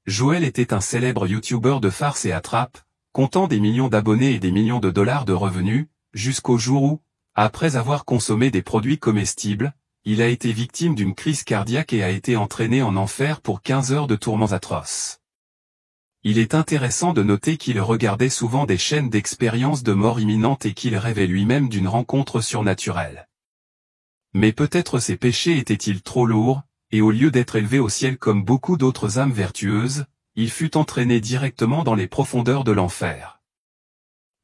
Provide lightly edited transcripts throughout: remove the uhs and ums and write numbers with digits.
Joël était un célèbre youtubeur de farce et attrape, comptant des millions d'abonnés et des millions de dollars de revenus, jusqu'au jour où, après avoir consommé des produits comestibles, il a été victime d'une crise cardiaque et a été entraîné en enfer pour 15 heures de tourments atroces. Il est intéressant de noter qu'il regardait souvent des chaînes d'expériences de mort imminente et qu'il rêvait lui-même d'une rencontre surnaturelle. Mais peut-être ses péchés étaient-ils trop lourds, et au lieu d'être élevé au ciel comme beaucoup d'autres âmes vertueuses, il fut entraîné directement dans les profondeurs de l'enfer.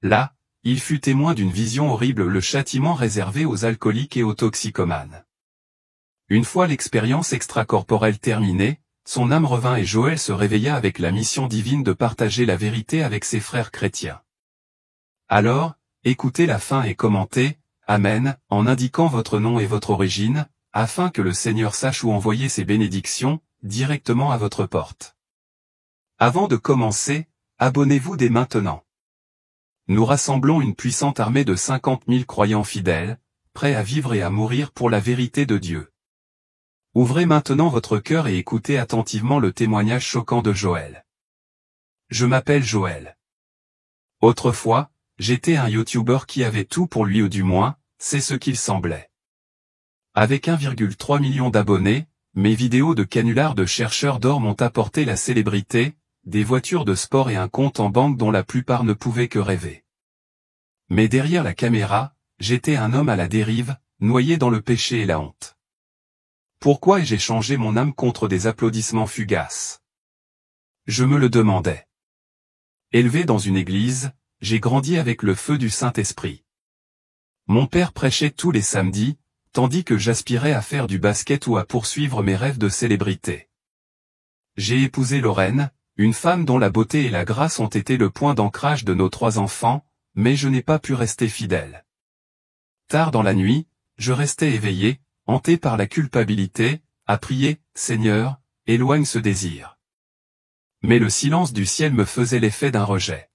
Là, il fut témoin d'une vision horrible, le châtiment réservé aux alcooliques et aux toxicomanes. Une fois l'expérience extracorporelle terminée, son âme revint et Joël se réveilla avec la mission divine de partager la vérité avec ses frères chrétiens. Alors, écoutez la fin et commentez, Amen, en indiquant votre nom et votre origine, afin que le Seigneur sache où envoyer ses bénédictions, directement à votre porte. Avant de commencer, abonnez-vous dès maintenant. Nous rassemblons une puissante armée de 50 000 croyants fidèles, prêts à vivre et à mourir pour la vérité de Dieu. Ouvrez maintenant votre cœur et écoutez attentivement le témoignage choquant de Joël. Je m'appelle Joël. Autrefois, j'étais un youtubeur qui avait tout pour lui ou du moins, c'est ce qu'il semblait. Avec 1,3 million d'abonnés, mes vidéos de canulars de chercheurs d'or m'ont apporté la célébrité, des voitures de sport et un compte en banque dont la plupart ne pouvaient que rêver. Mais derrière la caméra, j'étais un homme à la dérive, noyé dans le péché et la honte. Pourquoi ai-je changé mon âme contre des applaudissements fugaces? Je me le demandais. Élevé dans une église, j'ai grandi avec le feu du Saint-Esprit. Mon père prêchait tous les samedis, tandis que j'aspirais à faire du basket ou à poursuivre mes rêves de célébrité. J'ai épousé Lorraine, une femme dont la beauté et la grâce ont été le point d'ancrage de nos 3 enfants, mais je n'ai pas pu rester fidèle. Tard dans la nuit, je restais éveillé, hanté par la culpabilité, à prier, Seigneur, éloigne ce désir. Mais le silence du ciel me faisait l'effet d'un rejet.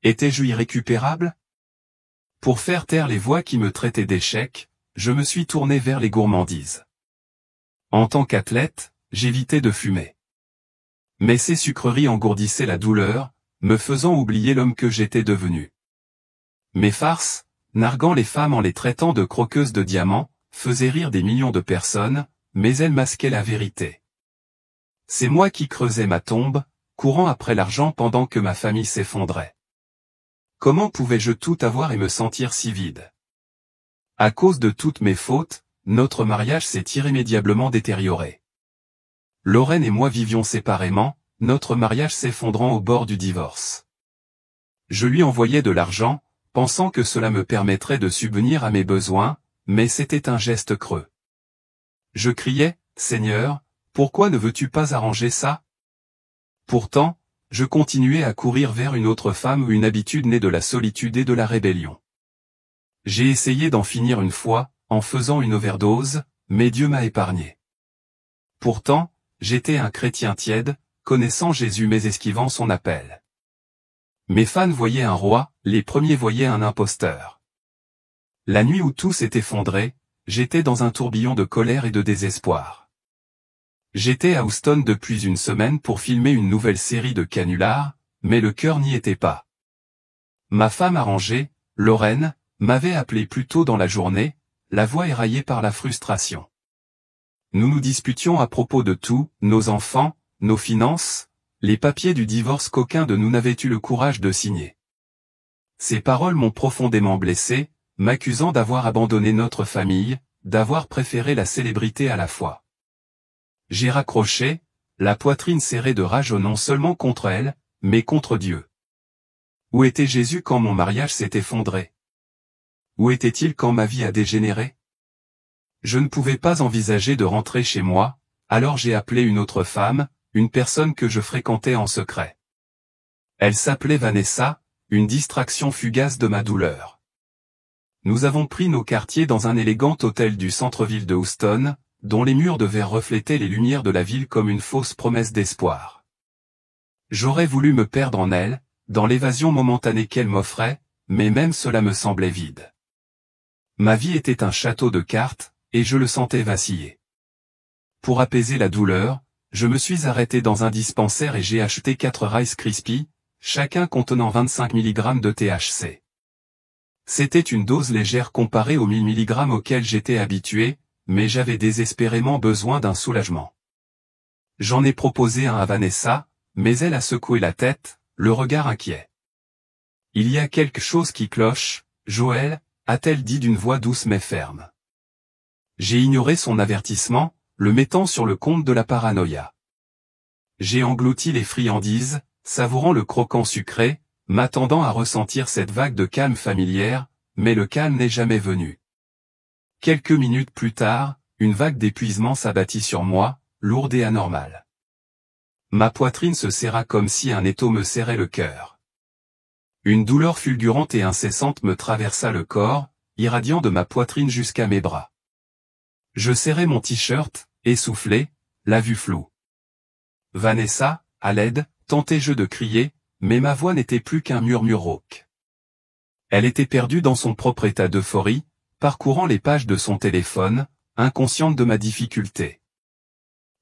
Étais-je irrécupérable? Pour faire taire les voix qui me traitaient d'échec, je me suis tourné vers les gourmandises. En tant qu'athlète, j'évitais de fumer. Mais ces sucreries engourdissaient la douleur, me faisant oublier l'homme que j'étais devenu. Mes farces, narguant les femmes en les traitant de croqueuses de diamants, faisaient rire des millions de personnes, mais elles masquaient la vérité. C'est moi qui creusais ma tombe, courant après l'argent pendant que ma famille s'effondrait. Comment pouvais-je tout avoir et me sentir si vide? À cause de toutes mes fautes, notre mariage s'est irrémédiablement détérioré. Lorraine et moi vivions séparément, notre mariage s'effondrant au bord du divorce. Je lui envoyais de l'argent, pensant que cela me permettrait de subvenir à mes besoins, mais c'était un geste creux. Je criais, Seigneur, pourquoi ne veux-tu pas arranger ça? Pourtant, je continuais à courir vers une autre femme, une habitude née de la solitude et de la rébellion. J'ai essayé d'en finir une fois, en faisant une overdose, mais Dieu m'a épargné. Pourtant, j'étais un chrétien tiède, connaissant Jésus mais esquivant son appel. Mes fans voyaient un roi, les premiers voyaient un imposteur. La nuit où tout s'est effondré, j'étais dans un tourbillon de colère et de désespoir. J'étais à Houston depuis une semaine pour filmer une nouvelle série de canulars, mais le cœur n'y était pas. Ma femme arrangée, Lorraine, m'avait appelé plus tôt dans la journée, la voix éraillée par la frustration. Nous nous disputions à propos de tout, nos enfants, nos finances, les papiers du divorce qu'aucun de nous n'avait eu le courage de signer. Ces paroles m'ont profondément blessé, m'accusant d'avoir abandonné notre famille, d'avoir préféré la célébrité à la foi. J'ai raccroché, la poitrine serrée de rage non seulement contre elle, mais contre Dieu. Où était Jésus quand mon mariage s'est effondré? Où était-il quand ma vie a dégénéré? Je ne pouvais pas envisager de rentrer chez moi, alors j'ai appelé une autre femme, une personne que je fréquentais en secret. Elle s'appelait Vanessa, une distraction fugace de ma douleur. Nous avons pris nos quartiers dans un élégant hôtel du centre-ville de Houston, dont les murs de verre reflétaient les lumières de la ville comme une fausse promesse d'espoir. J'aurais voulu me perdre en elle, dans l'évasion momentanée qu'elle m'offrait, mais même cela me semblait vide. Ma vie était un château de cartes, et je le sentais vaciller. Pour apaiser la douleur, je me suis arrêté dans un dispensaire et j'ai acheté 4 Rice Krispies, chacun contenant 25 mg de THC. C'était une dose légère comparée aux 1000 mg auxquels j'étais habitué, mais j'avais désespérément besoin d'un soulagement. J'en ai proposé un à Vanessa, mais elle a secoué la tête, le regard inquiet. Il y a quelque chose qui cloche, Joël, a-t-elle dit d'une voix douce mais ferme. J'ai ignoré son avertissement, le mettant sur le compte de la paranoïa. J'ai englouti les friandises, savourant le croquant sucré, m'attendant à ressentir cette vague de calme familière, mais le calme n'est jamais venu. Quelques minutes plus tard, une vague d'épuisement s'abattit sur moi, lourde et anormale. Ma poitrine se serra comme si un étau me serrait le cœur. Une douleur fulgurante et incessante me traversa le corps, irradiant de ma poitrine jusqu'à mes bras. Je serrai mon t-shirt, essoufflé, la vue floue. Vanessa, à l'aide, tentai-je de crier, mais ma voix n'était plus qu'un murmure rauque. Elle était perdue dans son propre état d'euphorie, parcourant les pages de son téléphone, inconsciente de ma difficulté.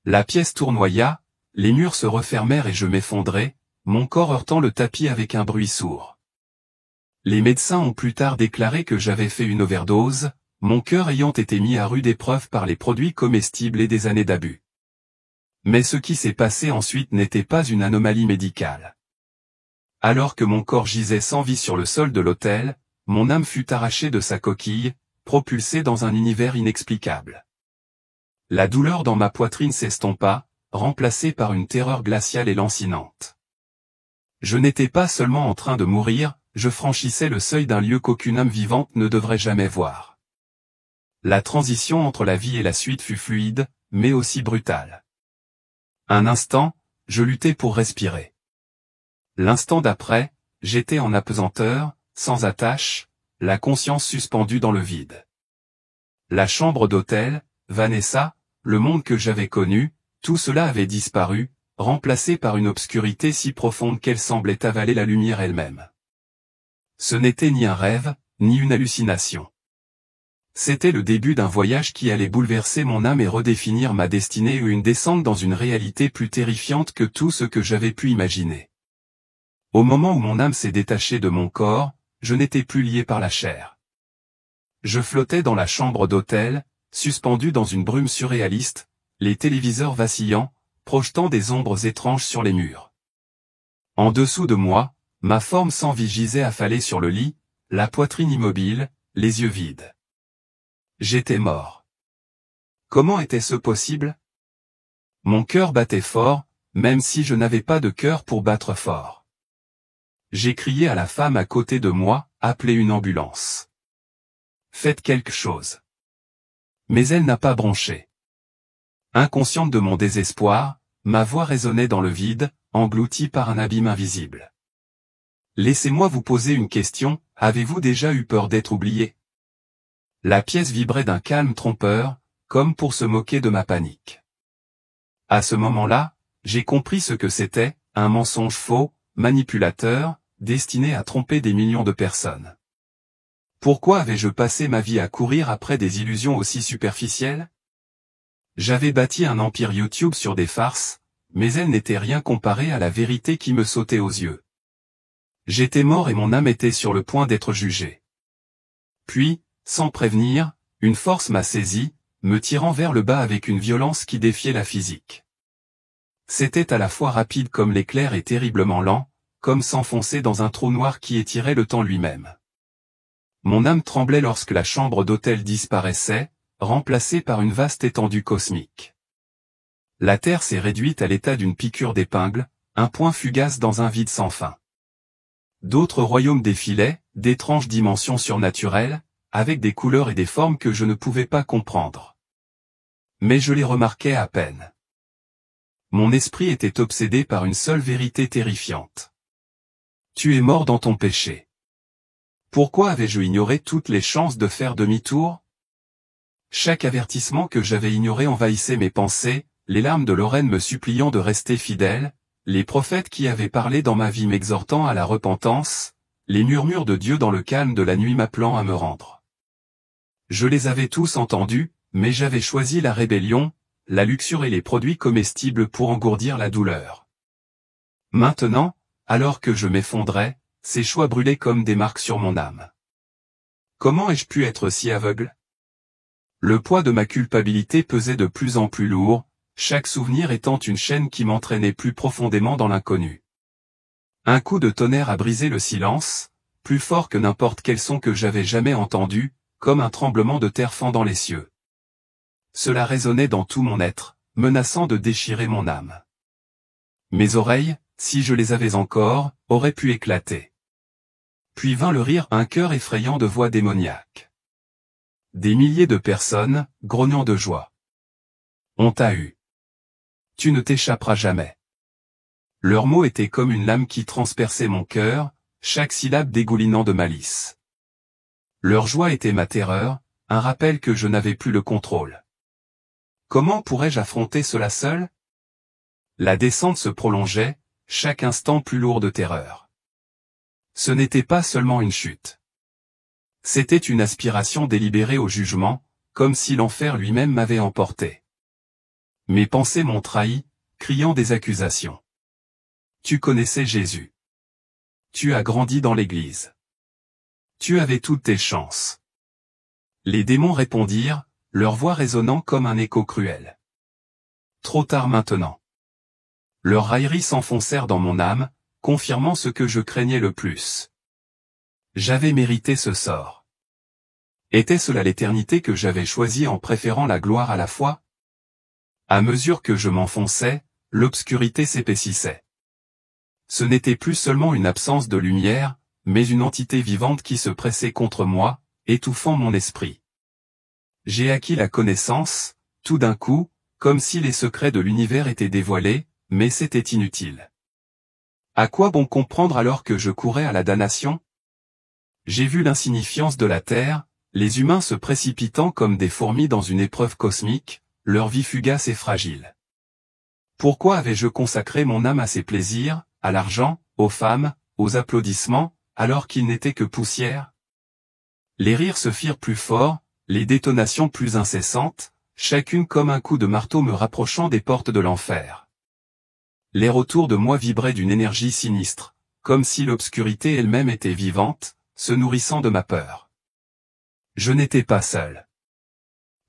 La pièce tournoya, les murs se refermèrent et je m'effondrai, mon corps heurtant le tapis avec un bruit sourd. Les médecins ont plus tard déclaré que j'avais fait une overdose, mon cœur ayant été mis à rude épreuve par les produits comestibles et des années d'abus. Mais ce qui s'est passé ensuite n'était pas une anomalie médicale. Alors que mon corps gisait sans vie sur le sol de l'hôtel, mon âme fut arrachée de sa coquille, propulsée dans un univers inexplicable. La douleur dans ma poitrine s'estompa, remplacée par une terreur glaciale et lancinante. Je n'étais pas seulement en train de mourir, je franchissais le seuil d'un lieu qu'aucune âme vivante ne devrait jamais voir. La transition entre la vie et la suite fut fluide, mais aussi brutale. Un instant, je luttais pour respirer. L'instant d'après, j'étais en apesanteur, sans attache, la conscience suspendue dans le vide. La chambre d'hôtel, Vanessa, le monde que j'avais connu, tout cela avait disparu, remplacé par une obscurité si profonde qu'elle semblait avaler la lumière elle-même. Ce n'était ni un rêve, ni une hallucination. C'était le début d'un voyage qui allait bouleverser mon âme et redéfinir ma destinée ou une descente dans une réalité plus terrifiante que tout ce que j'avais pu imaginer. Au moment où mon âme s'est détachée de mon corps, je n'étais plus lié par la chair. Je flottais dans la chambre d'hôtel, suspendu dans une brume surréaliste, les téléviseurs vacillants, projetant des ombres étranges sur les murs. En dessous de moi, ma forme sans vie gisait affalée sur le lit, la poitrine immobile, les yeux vides. J'étais mort. Comment était-ce possible? Mon cœur battait fort, même si je n'avais pas de cœur pour battre fort. J'ai crié à la femme à côté de moi, appelez une ambulance. Faites quelque chose. Mais elle n'a pas bronché. Inconsciente de mon désespoir, ma voix résonnait dans le vide, engloutie par un abîme invisible. Laissez-moi vous poser une question, avez-vous déjà eu peur d'être oublié? La pièce vibrait d'un calme trompeur, comme pour se moquer de ma panique. À ce moment-là, j'ai compris ce que c'était, un mensonge faux, manipulateur, destiné à tromper des millions de personnes. Pourquoi avais-je passé ma vie à courir après des illusions aussi superficielles? J'avais bâti un empire YouTube sur des farces, mais elles n'étaient rien comparées à la vérité qui me sautait aux yeux. J'étais mort et mon âme était sur le point d'être jugée. Puis, sans prévenir, une force m'a saisi, me tirant vers le bas avec une violence qui défiait la physique. C'était à la fois rapide comme l'éclair et terriblement lent, comme s'enfoncer dans un trou noir qui étirait le temps lui-même. Mon âme tremblait lorsque la chambre d'hôtel disparaissait, remplacée par une vaste étendue cosmique. La Terre s'est réduite à l'état d'une piqûre d'épingle, un point fugace dans un vide sans fin. D'autres royaumes défilaient, d'étranges dimensions surnaturelles, avec des couleurs et des formes que je ne pouvais pas comprendre. Mais je les remarquais à peine. Mon esprit était obsédé par une seule vérité terrifiante. Tu es mort dans ton péché. Pourquoi avais-je ignoré toutes les chances de faire demi-tour? Chaque avertissement que j'avais ignoré envahissait mes pensées, les larmes de Lorraine me suppliant de rester fidèle, les prophètes qui avaient parlé dans ma vie m'exhortant à la repentance, les murmures de Dieu dans le calme de la nuit m'appelant à me rendre. Je les avais tous entendus, mais j'avais choisi la rébellion, la luxure et les produits comestibles pour engourdir la douleur. Maintenant, alors que je m'effondrais, ces choix brûlaient comme des marques sur mon âme. Comment ai-je pu être si aveugle? Le poids de ma culpabilité pesait de plus en plus lourd, chaque souvenir étant une chaîne qui m'entraînait plus profondément dans l'inconnu. Un coup de tonnerre a brisé le silence, plus fort que n'importe quel son que j'avais jamais entendu, comme un tremblement de terre fendant les cieux. Cela résonnait dans tout mon être, menaçant de déchirer mon âme. Mes oreilles, si je les avais encore, auraient pu éclater. Puis vint le rire, un chœur effrayant de voix démoniaques. Des milliers de personnes, grognant de joie. On t'a eu. Tu ne t'échapperas jamais. Leurs mots étaient comme une lame qui transperçait mon cœur, chaque syllabe dégoulinant de malice. Leur joie était ma terreur, un rappel que je n'avais plus le contrôle. Comment pourrais-je affronter cela seul? La descente se prolongeait, chaque instant plus lourd de terreur. Ce n'était pas seulement une chute. C'était une aspiration délibérée au jugement, comme si l'enfer lui-même m'avait emporté. Mes pensées m'ont trahi, criant des accusations. Tu connaissais Jésus. Tu as grandi dans l'église. Tu avais toutes tes chances. Les démons répondirent, leur voix résonnant comme un écho cruel. Trop tard maintenant. Leurs railleries s'enfoncèrent dans mon âme, confirmant ce que je craignais le plus. J'avais mérité ce sort. Était-ce là l'éternité que j'avais choisie en préférant la gloire à la foi? À mesure que je m'enfonçais, l'obscurité s'épaississait. Ce n'était plus seulement une absence de lumière, mais une entité vivante qui se pressait contre moi, étouffant mon esprit. J'ai acquis la connaissance, tout d'un coup, comme si les secrets de l'univers étaient dévoilés, mais c'était inutile. À quoi bon comprendre alors que je courais à la damnation? J'ai vu l'insignifiance de la Terre, les humains se précipitant comme des fourmis dans une épreuve cosmique, leur vie fugace et fragile. Pourquoi avais-je consacré mon âme à ces plaisirs, à l'argent, aux femmes, aux applaudissements, alors qu'ils n'étaient que poussière? Les rires se firent plus forts, les détonations plus incessantes, chacune comme un coup de marteau me rapprochant des portes de l'enfer. L'air autour de moi vibrait d'une énergie sinistre, comme si l'obscurité elle-même était vivante, se nourrissant de ma peur. Je n'étais pas seul.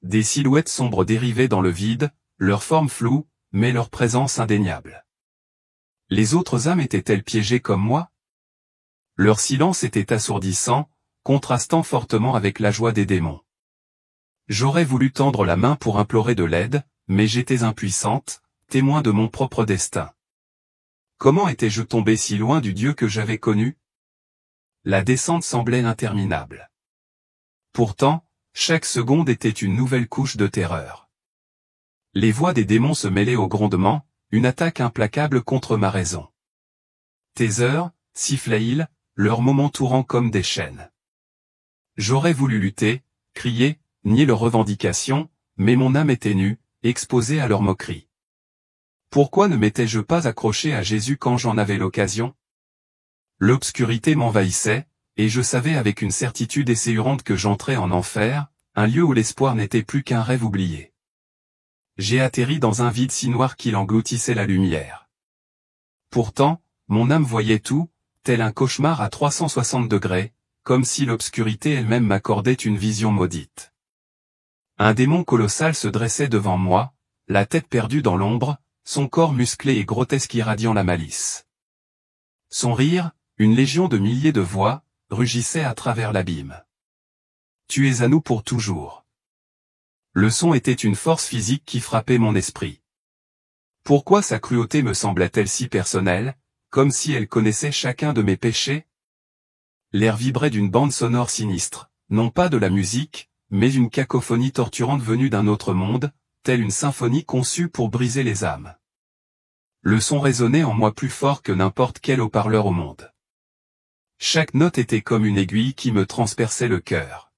Des silhouettes sombres dérivaient dans le vide, leur forme floue, mais leur présence indéniable. Les autres âmes étaient-elles piégées comme moi? Leur silence était assourdissant, contrastant fortement avec la joie des démons. J'aurais voulu tendre la main pour implorer de l'aide, mais j'étais impuissante, témoin de mon propre destin. Comment étais-je tombé si loin du Dieu que j'avais connu? La descente semblait interminable. Pourtant, chaque seconde était une nouvelle couche de terreur. Les voix des démons se mêlaient aux grondements, une attaque implacable contre ma raison. Taser, sifflait-il, leurs moments tourant comme des chaînes. J'aurais voulu lutter, crier, nier leurs revendications, mais mon âme était nue, exposée à leurs moqueries. Pourquoi ne m'étais-je pas accroché à Jésus quand j'en avais l'occasion? L'obscurité m'envahissait, et je savais avec une certitude esséurante que j'entrais en enfer, un lieu où l'espoir n'était plus qu'un rêve oublié. J'ai atterri dans un vide si noir qu'il engloutissait la lumière. Pourtant, mon âme voyait tout, tel un cauchemar à 360 degrés, comme si l'obscurité elle-même m'accordait une vision maudite. Un démon colossal se dressait devant moi, la tête perdue dans l'ombre, son corps musclé et grotesque irradiant la malice. Son rire, une légion de milliers de voix, rugissait à travers l'abîme. Tu es à nous pour toujours. Le son était une force physique qui frappait mon esprit. Pourquoi sa cruauté me semblait-elle si personnelle, comme si elle connaissait chacun de mes péchés? L'air vibrait d'une bande sonore sinistre, non pas de la musique, mais une cacophonie torturante venue d'un autre monde, telle une symphonie conçue pour briser les âmes. Le son résonnait en moi plus fort que n'importe quel haut-parleur au monde. Chaque note était comme une aiguille qui me transperçait le cœur.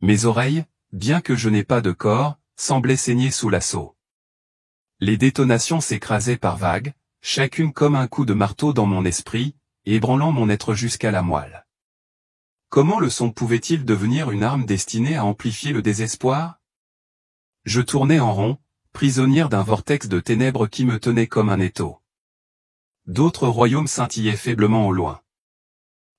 Mes oreilles, bien que je n'ai pas de corps, semblaient saigner sous l'assaut. Les détonations s'écrasaient par vagues, chacune comme un coup de marteau dans mon esprit, ébranlant mon être jusqu'à la moelle. Comment le son pouvait-il devenir une arme destinée à amplifier le désespoir? Je tournais en rond, prisonnière d'un vortex de ténèbres qui me tenait comme un étau. D'autres royaumes scintillaient faiblement au loin.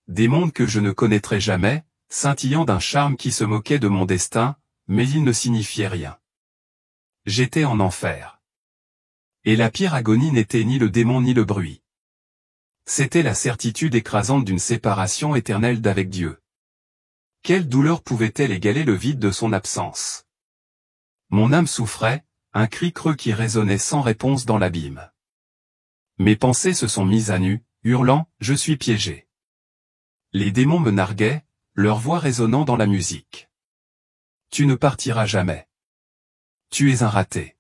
Des mondes que je ne connaîtrais jamais, scintillant d'un charme qui se moquait de mon destin, mais ils ne signifiaient rien. J'étais en enfer. Et la pire agonie n'était ni le démon ni le bruit. C'était la certitude écrasante d'une séparation éternelle d'avec Dieu. Quelle douleur pouvait-elle égaler le vide de son absence? Mon âme souffrait, un cri creux qui résonnait sans réponse dans l'abîme. Mes pensées se sont mises à nu, hurlant « Je suis piégé ». Les démons me narguaient, leur voix résonnant dans la musique. Tu ne partiras jamais. Tu es un raté.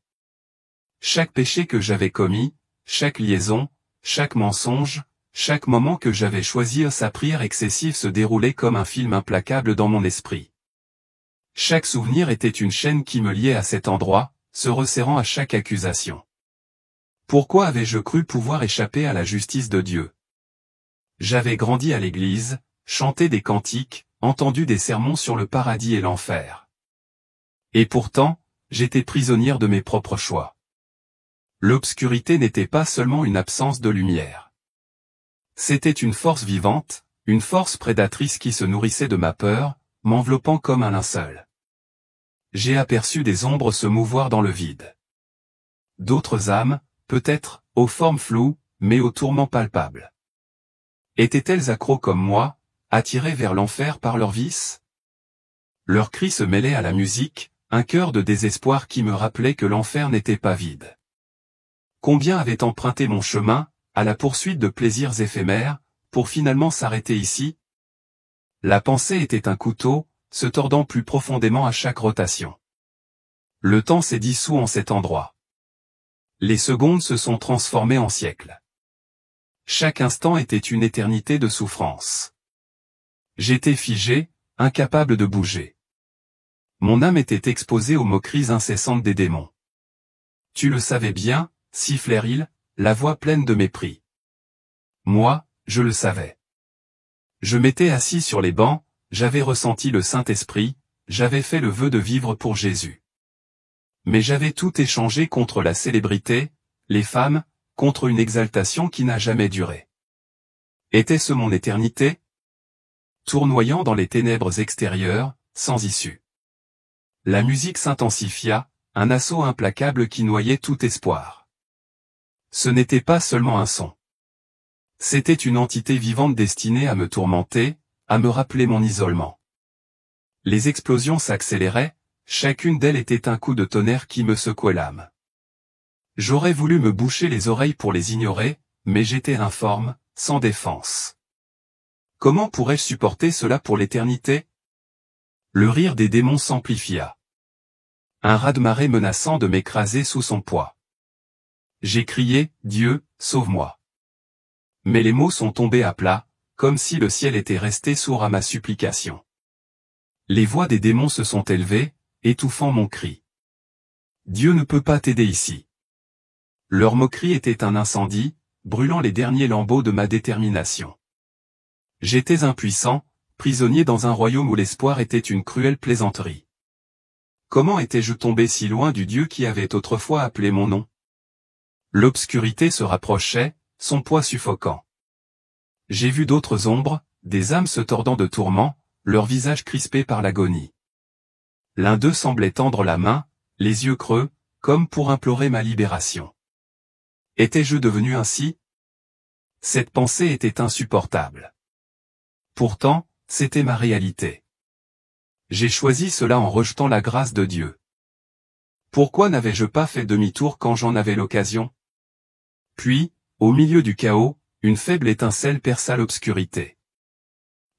Chaque péché que j'avais commis, chaque liaison, chaque mensonge, chaque moment que j'avais choisi sa prière excessive se déroulait comme un film implacable dans mon esprit. Chaque souvenir était une chaîne qui me liait à cet endroit, se resserrant à chaque accusation. Pourquoi avais-je cru pouvoir échapper à la justice de Dieu? J'avais grandi à l'église, chanté des cantiques, entendu des sermons sur le paradis et l'enfer. Et pourtant, j'étais prisonnière de mes propres choix. L'obscurité n'était pas seulement une absence de lumière. C'était une force vivante, une force prédatrice qui se nourrissait de ma peur, m'enveloppant comme un linceul. J'ai aperçu des ombres se mouvoir dans le vide. D'autres âmes, peut-être, aux formes floues, mais aux tourments palpables. Étaient-elles accros comme moi, attirées vers l'enfer par leurs vices? Leurs cris se mêlaient à la musique, un cœur de désespoir qui me rappelait que l'enfer n'était pas vide. Combien avaient emprunté mon chemin, à la poursuite de plaisirs éphémères, pour finalement s'arrêter ici? La pensée était un couteau, se tordant plus profondément à chaque rotation. Le temps s'est dissous en cet endroit. Les secondes se sont transformées en siècles. Chaque instant était une éternité de souffrance. J'étais figé, incapable de bouger. Mon âme était exposée aux moqueries incessantes des démons. Tu le savais bien, sifflèrent-ils, la voix pleine de mépris. Moi, je le savais. Je m'étais assis sur les bancs, j'avais ressenti le Saint-Esprit, j'avais fait le vœu de vivre pour Jésus. Mais j'avais tout échangé contre la célébrité, les femmes, contre une exaltation qui n'a jamais duré. Était-ce mon éternité? Tournoyant dans les ténèbres extérieures, sans issue. La musique s'intensifia, un assaut implacable qui noyait tout espoir. Ce n'était pas seulement un son. C'était une entité vivante destinée à me tourmenter, à me rappeler mon isolement. Les explosions s'accéléraient, chacune d'elles était un coup de tonnerre qui me secouait l'âme. J'aurais voulu me boucher les oreilles pour les ignorer, mais j'étais informe, sans défense. Comment pourrais-je supporter cela pour l'éternité? Le rire des démons s'amplifia. Un raz-de-marée menaçant de m'écraser sous son poids. J'ai crié, Dieu, sauve-moi. Mais les mots sont tombés à plat, comme si le ciel était resté sourd à ma supplication. Les voix des démons se sont élevées, étouffant mon cri. Dieu ne peut pas t'aider ici. Leur moquerie était un incendie, brûlant les derniers lambeaux de ma détermination. J'étais impuissant, prisonnier dans un royaume où l'espoir était une cruelle plaisanterie. Comment étais-je tombé si loin du Dieu qui avait autrefois appelé mon nom? L'obscurité se rapprochait, son poids suffocant. J'ai vu d'autres ombres, des âmes se tordant de tourments, leurs visages crispés par l'agonie. L'un d'eux semblait tendre la main, les yeux creux, comme pour implorer ma libération. Étais-je devenu ainsi? Cette pensée était insupportable. Pourtant, c'était ma réalité. J'ai choisi cela en rejetant la grâce de Dieu. Pourquoi n'avais-je pas fait demi-tour quand j'en avais l'occasion? Puis, au milieu du chaos, une faible étincelle perça l'obscurité.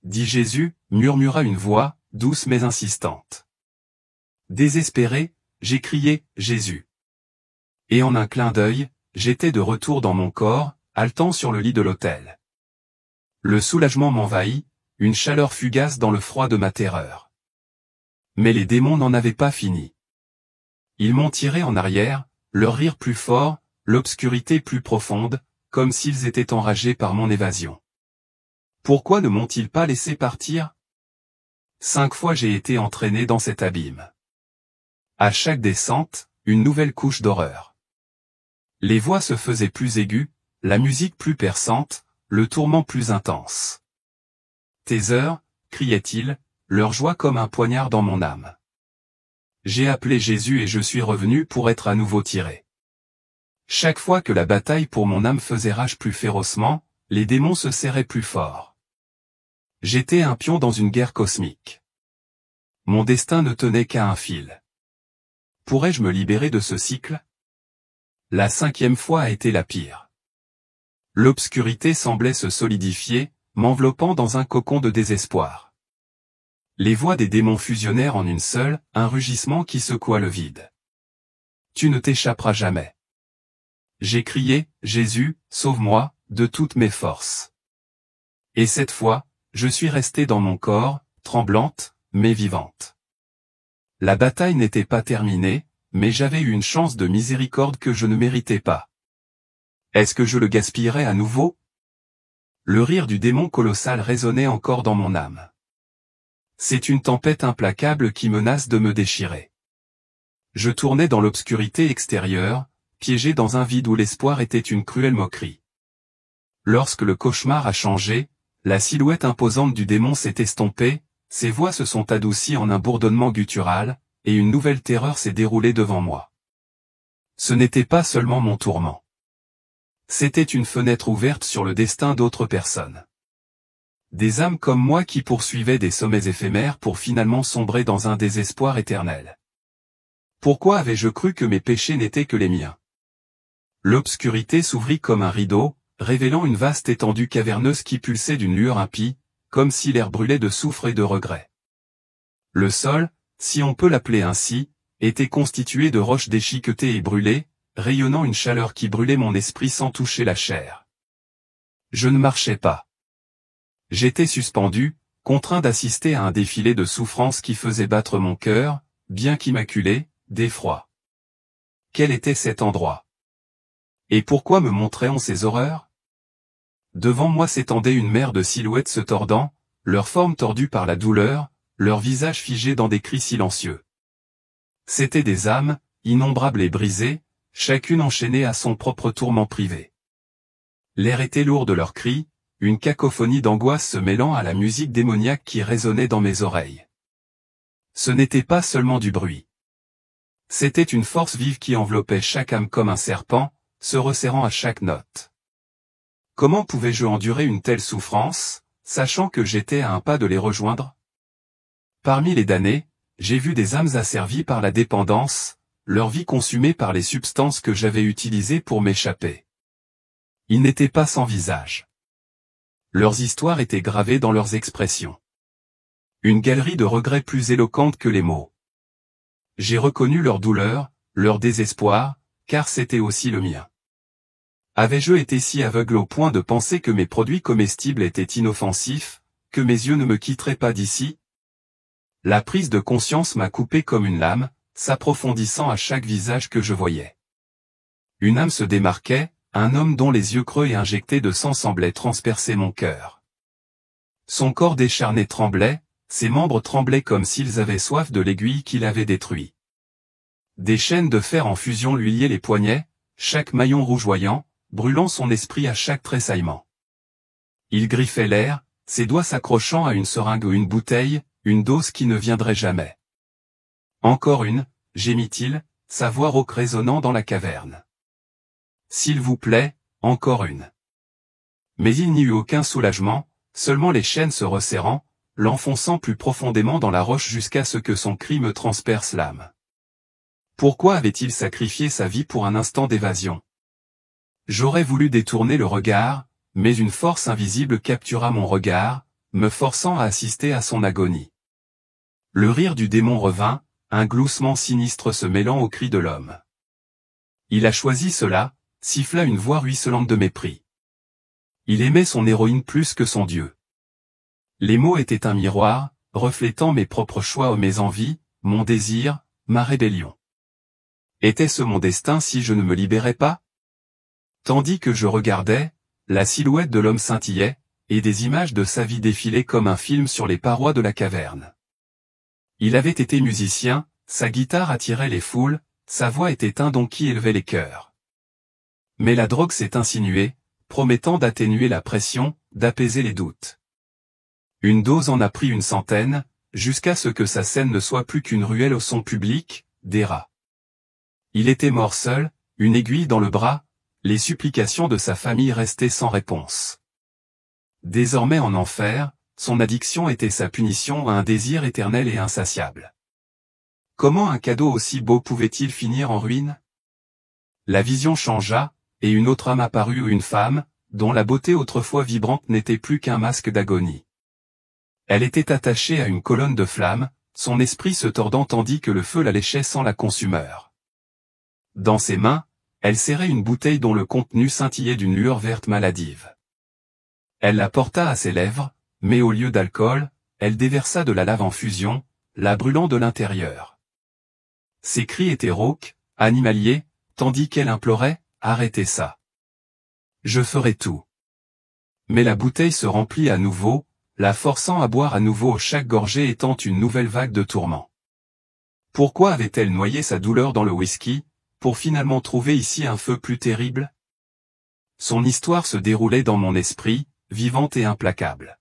Dis Jésus, murmura une voix, douce mais insistante. Désespéré, j'ai crié, Jésus. Et en un clin d'œil, j'étais de retour dans mon corps, haletant sur le lit de l'autel. Le soulagement m'envahit, une chaleur fugace dans le froid de ma terreur. Mais les démons n'en avaient pas fini. Ils m'ont tiré en arrière, leur rire plus fort, l'obscurité plus profonde, comme s'ils étaient enragés par mon évasion. Pourquoi ne m'ont-ils pas laissé partir? 5 fois j'ai été entraîné dans cet abîme. À chaque descente, une nouvelle couche d'horreur. Les voix se faisaient plus aiguës, la musique plus perçante, le tourment plus intense. Taser, criait-il, leur joie comme un poignard dans mon âme. J'ai appelé Jésus et je suis revenu pour être à nouveau tiré. Chaque fois que la bataille pour mon âme faisait rage plus férocement, les démons se serraient plus fort. J'étais un pion dans une guerre cosmique. Mon destin ne tenait qu'à un fil. Pourrais-je me libérer de ce cycle? La 5e fois a été la pire. L'obscurité semblait se solidifier, m'enveloppant dans un cocon de désespoir. Les voix des démons fusionnèrent en une seule, un rugissement qui secoua le vide. Tu ne t'échapperas jamais. J'ai crié, Jésus, sauve-moi, de toutes mes forces. Et cette fois, je suis restée dans mon corps, tremblante, mais vivante. La bataille n'était pas terminée, mais j'avais eu une chance de miséricorde que je ne méritais pas. Est-ce que je le gaspillerais à nouveau? Le rire du démon colossal résonnait encore dans mon âme. C'est une tempête implacable qui menace de me déchirer. Je tournais dans l'obscurité extérieure, piégé dans un vide où l'espoir était une cruelle moquerie. Lorsque le cauchemar a changé, la silhouette imposante du démon s'est estompée, ses voix se sont adoucies en un bourdonnement guttural, et une nouvelle terreur s'est déroulée devant moi. Ce n'était pas seulement mon tourment. C'était une fenêtre ouverte sur le destin d'autres personnes. Des âmes comme moi qui poursuivaient des sommets éphémères pour finalement sombrer dans un désespoir éternel. Pourquoi avais-je cru que mes péchés n'étaient que les miens? L'obscurité s'ouvrit comme un rideau, révélant une vaste étendue caverneuse qui pulsait d'une lueur impie, comme si l'air brûlait de soufre et de regret. Le sol, si on peut l'appeler ainsi, était constitué de roches déchiquetées et brûlées, rayonnant une chaleur qui brûlait mon esprit sans toucher la chair. Je ne marchais pas. J'étais suspendu, contraint d'assister à un défilé de souffrances qui faisait battre mon cœur, bien qu'immaculé, d'effroi. Quel était cet endroit? Et pourquoi me montrait-on ces horreurs? Devant moi s'étendait une mer de silhouettes se tordant, leurs formes tordues par la douleur, leurs visages figés dans des cris silencieux. C'étaient des âmes, innombrables et brisées, chacune enchaînée à son propre tourment privé. L'air était lourd de leurs cris, une cacophonie d'angoisse se mêlant à la musique démoniaque qui résonnait dans mes oreilles. Ce n'était pas seulement du bruit. C'était une force vive qui enveloppait chaque âme comme un serpent, se resserrant à chaque note. Comment pouvais-je endurer une telle souffrance, sachant que j'étais à un pas de les rejoindre? Parmi les damnés, j'ai vu des âmes asservies par la dépendance, leur vie consumée par les substances que j'avais utilisées pour m'échapper. Ils n'étaient pas sans visage. Leurs histoires étaient gravées dans leurs expressions. Une galerie de regrets plus éloquente que les mots. J'ai reconnu leur douleur, leur désespoir, car c'était aussi le mien. Avais-je été si aveugle au point de penser que mes produits comestibles étaient inoffensifs, que mes yeux ne me quitteraient pas d'ici? La prise de conscience m'a coupé comme une lame, s'approfondissant à chaque visage que je voyais. Une âme se démarquait, un homme dont les yeux creux et injectés de sang semblaient transpercer mon cœur. Son corps décharné tremblait, ses membres tremblaient comme s'ils avaient soif de l'aiguille qui l'avait détruit. Des chaînes de fer en fusion lui liaient les poignets, chaque maillon rougeoyant, brûlant son esprit à chaque tressaillement. Il griffait l'air, ses doigts s'accrochant à une seringue ou une bouteille, une dose qui ne viendrait jamais. Encore une, gémit-il, sa voix rauque résonnant dans la caverne. S'il vous plaît, encore une. Mais il n'y eut aucun soulagement, seulement les chaînes se resserrant, l'enfonçant plus profondément dans la roche jusqu'à ce que son cri me transperce l'âme. Pourquoi avait-il sacrifié sa vie pour un instant d'évasion? J'aurais voulu détourner le regard, mais une force invisible captura mon regard, me forçant à assister à son agonie. Le rire du démon revint, un gloussement sinistre se mêlant aux cris de l'homme. Il a choisi cela, siffla une voix ruisselante de mépris. Il aimait son héroïne plus que son Dieu. Les mots étaient un miroir, reflétant mes propres choix ou mes envies, mon désir, ma rébellion. Était-ce mon destin si je ne me libérais pas? Tandis que je regardais, la silhouette de l'homme scintillait, et des images de sa vie défilaient comme un film sur les parois de la caverne. Il avait été musicien, sa guitare attirait les foules, sa voix était un don qui élevait les cœurs. Mais la drogue s'est insinuée, promettant d'atténuer la pression, d'apaiser les doutes. Une dose en a pris une centaine, jusqu'à ce que sa scène ne soit plus qu'une ruelle au son public, des rats. Il était mort seul, une aiguille dans le bras, les supplications de sa famille restaient sans réponse. Désormais en enfer, son addiction était sa punition à un désir éternel et insatiable. Comment un cadeau aussi beau pouvait-il finir en ruine? La vision changea, et une autre âme apparut, une femme, dont la beauté autrefois vibrante n'était plus qu'un masque d'agonie. Elle était attachée à une colonne de flammes, son esprit se tordant tandis que le feu la léchait sans la consumeur. Dans ses mains, elle serrait une bouteille dont le contenu scintillait d'une lueur verte maladive. Elle la porta à ses lèvres, mais au lieu d'alcool, elle déversa de la lave en fusion, la brûlant de l'intérieur. Ses cris étaient rauques, animaliers, tandis qu'elle implorait, « Arrêtez ça. Je ferai tout. » Mais la bouteille se remplit à nouveau, la forçant à boire à nouveau, chaque gorgée étant une nouvelle vague de tourments. Pourquoi avait-elle noyé sa douleur dans le whisky, pour finalement trouver ici un feu plus terrible? Son histoire se déroulait dans mon esprit, vivante et implacable.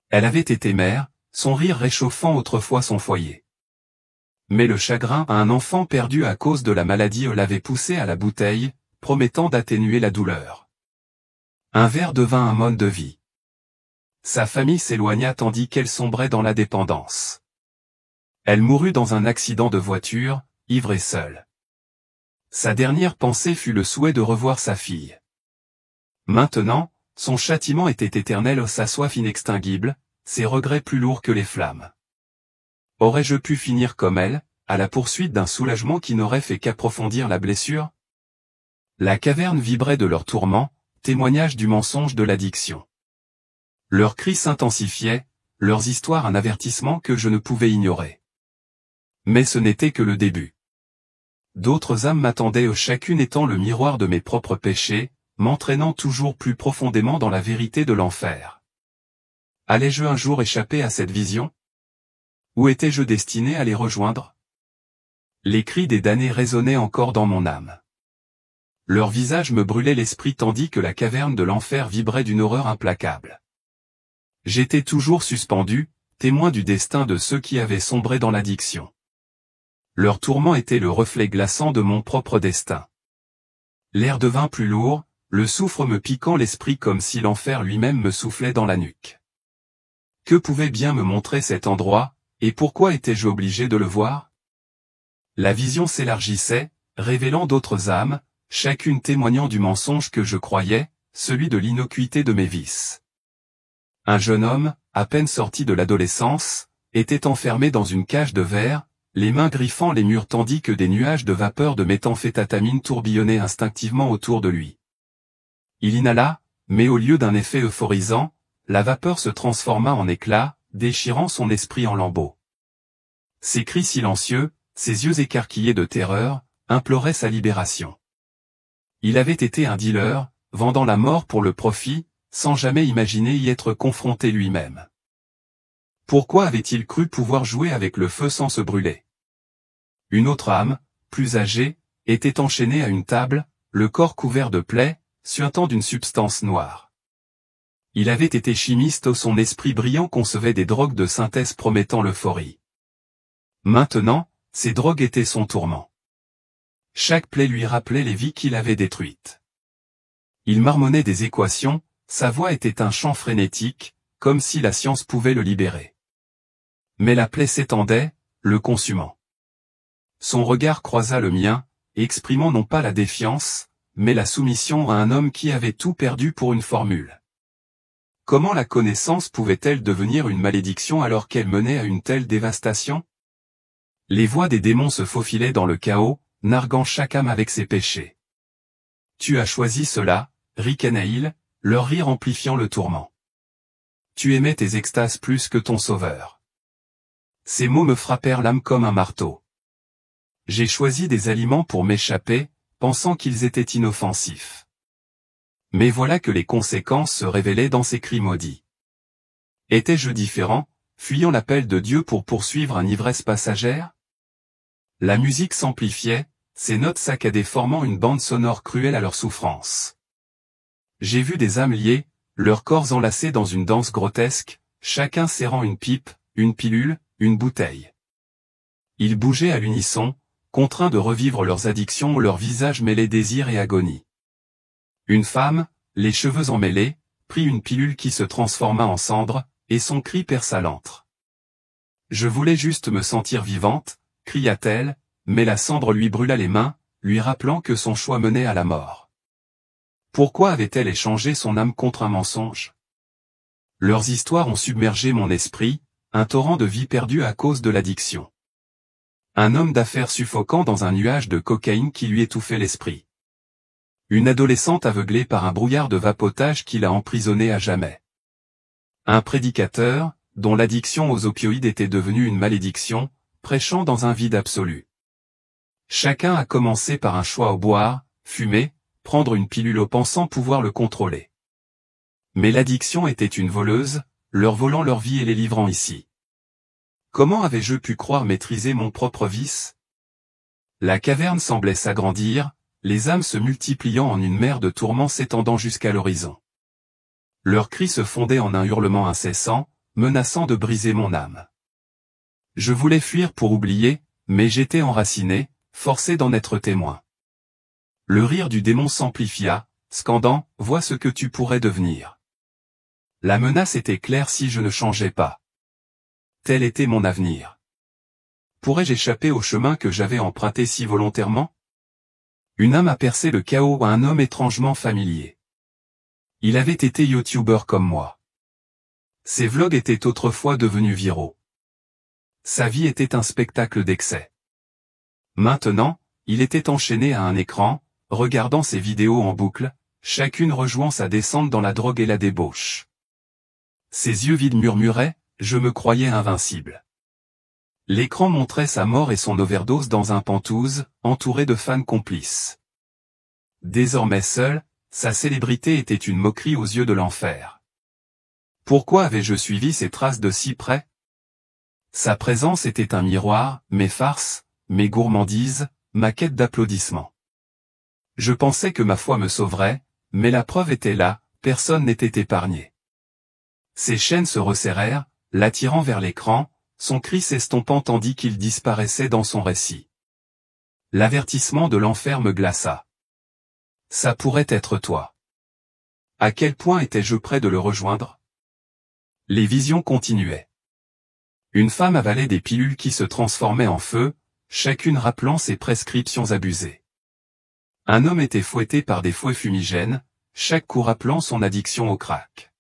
Elle avait été mère, son rire réchauffant autrefois son foyer. Mais le chagrin à un enfant perdu à cause de la maladie l'avait poussé à la bouteille, promettant d'atténuer la douleur. Un verre devint un mode de vie. Sa famille s'éloigna tandis qu'elle sombrait dans la dépendance. Elle mourut dans un accident de voiture, ivre et seule. Sa dernière pensée fut le souhait de revoir sa fille. Maintenant, son châtiment était éternel, sa soif inextinguible, ses regrets plus lourds que les flammes. Aurais-je pu finir comme elle, à la poursuite d'un soulagement qui n'aurait fait qu'approfondir la blessure? La caverne vibrait de leurs tourments, témoignage du mensonge de l'addiction. Leurs cris s'intensifiaient, leurs histoires un avertissement que je ne pouvais ignorer. Mais ce n'était que le début. D'autres âmes m'attendaient, chacune étant le miroir de mes propres péchés, m'entraînant toujours plus profondément dans la vérité de l'enfer. Allais-je un jour échapper à cette vision? Ou étais-je destiné à les rejoindre? Les cris des damnés résonnaient encore dans mon âme. Leur visage me brûlait l'esprit tandis que la caverne de l'enfer vibrait d'une horreur implacable. J'étais toujours suspendu, témoin du destin de ceux qui avaient sombré dans l'addiction. Leur tourment était le reflet glaçant de mon propre destin. L'air devint plus lourd, le soufre me piquant l'esprit comme si l'enfer lui-même me soufflait dans la nuque. Que pouvait bien me montrer cet endroit, et pourquoi étais-je obligé de le voir? La vision s'élargissait, révélant d'autres âmes, chacune témoignant du mensonge que je croyais, celui de l'innocuité de mes vices. Un jeune homme, à peine sorti de l'adolescence, était enfermé dans une cage de verre, les mains griffant les murs tandis que des nuages de vapeur de méthamphétamine tourbillonnaient instinctivement autour de lui. Il inhala, mais au lieu d'un effet euphorisant, la vapeur se transforma en éclats, déchirant son esprit en lambeaux. Ses cris silencieux, ses yeux écarquillés de terreur, imploraient sa libération. Il avait été un dealer, vendant la mort pour le profit, sans jamais imaginer y être confronté lui-même. Pourquoi avait-il cru pouvoir jouer avec le feu sans se brûler? Une autre âme, plus âgée, était enchaînée à une table, le corps couvert de plaies, suintant d'une substance noire. Il avait été chimiste, son esprit brillant concevait des drogues de synthèse promettant l'euphorie. Maintenant, ces drogues étaient son tourment. Chaque plaie lui rappelait les vies qu'il avait détruites. Il marmonnait des équations, sa voix était un chant frénétique, comme si la science pouvait le libérer. Mais la plaie s'étendait, le consumant. Son regard croisa le mien, exprimant non pas la défiance, mais la soumission à un homme qui avait tout perdu pour une formule. Comment la connaissance pouvait-elle devenir une malédiction alors qu'elle menait à une telle dévastation? Les voix des démons se faufilaient dans le chaos, narguant chaque âme avec ses péchés. Tu as choisi cela, ricanaïl, leur rire amplifiant le tourment. Tu aimais tes extases plus que ton sauveur. Ces mots me frappèrent l'âme comme un marteau. J'ai choisi des aliments pour m'échapper, pensant qu'ils étaient inoffensifs. Mais voilà que les conséquences se révélaient dans ces cris maudits. Étais-je différent, fuyant l'appel de Dieu pour poursuivre une ivresse passagère? La musique s'amplifiait, ces notes saccadées formant une bande sonore cruelle à leur souffrance. J'ai vu des âmes liées, leurs corps enlacés dans une danse grotesque, chacun serrant une pipe, une pilule, une bouteille. Ils bougeaient à l'unisson, contraints de revivre leurs addictions où leurs visages mêlaient désir et agonie. Une femme, les cheveux emmêlés, prit une pilule qui se transforma en cendre, et son cri perça l'antre. « Je voulais juste me sentir vivante », cria-t-elle, mais la cendre lui brûla les mains, lui rappelant que son choix menait à la mort. Pourquoi avait-elle échangé son âme contre un mensonge? Leurs histoires ont submergé mon esprit, un torrent de vie perdue à cause de l'addiction. Un homme d'affaires suffocant dans un nuage de cocaïne qui lui étouffait l'esprit. Une adolescente aveuglée par un brouillard de vapotage qui l'a emprisonnée à jamais. Un prédicateur, dont l'addiction aux opioïdes était devenue une malédiction, prêchant dans un vide absolu. Chacun a commencé par un choix au boire, fumer, prendre une pilule au pensant pouvoir le contrôler. Mais l'addiction était une voleuse, leur volant leur vie et les livrant ici. Comment avais-je pu croire maîtriser mon propre vice? La caverne semblait s'agrandir, les âmes se multipliant en une mer de tourments s'étendant jusqu'à l'horizon. Leurs cris se fondaient en un hurlement incessant, menaçant de briser mon âme. Je voulais fuir pour oublier, mais j'étais enraciné, forcé d'en être témoin. Le rire du démon s'amplifia, scandant « Vois ce que tu pourrais devenir ». La menace était claire si je ne changeais pas. Tel était mon avenir. Pourrais-je échapper au chemin que j'avais emprunté si volontairement? Une âme a percé le chaos à un homme étrangement familier. Il avait été youtubeur comme moi. Ses vlogs étaient autrefois devenus viraux. Sa vie était un spectacle d'excès. Maintenant, il était enchaîné à un écran, regardant ses vidéos en boucle, chacune rejoignant sa descente dans la drogue et la débauche. Ses yeux vides murmuraient, « Je me croyais invincible ». L'écran montrait sa mort et son overdose dans un Penthouse, entouré de fans complices. Désormais seul, sa célébrité était une moquerie aux yeux de l'enfer. Pourquoi avais-je suivi ses traces de si près? Sa présence était un miroir, mes farces, mes gourmandises, ma quête d'applaudissements. Je pensais que ma foi me sauverait, mais la preuve était là, personne n'était épargné. Ses chaînes se resserrèrent, l'attirant vers l'écran, son cri s'estompant tandis qu'il disparaissait dans son récit. L'avertissement de l'enfer me glaça. Ça pourrait être toi. À quel point étais-je près de le rejoindre? Les visions continuaient. Une femme avalait des pilules qui se transformaient en feu, chacune rappelant ses prescriptions abusées. Un homme était fouetté par des fouets fumigènes, chaque coup rappelant son addiction au crack.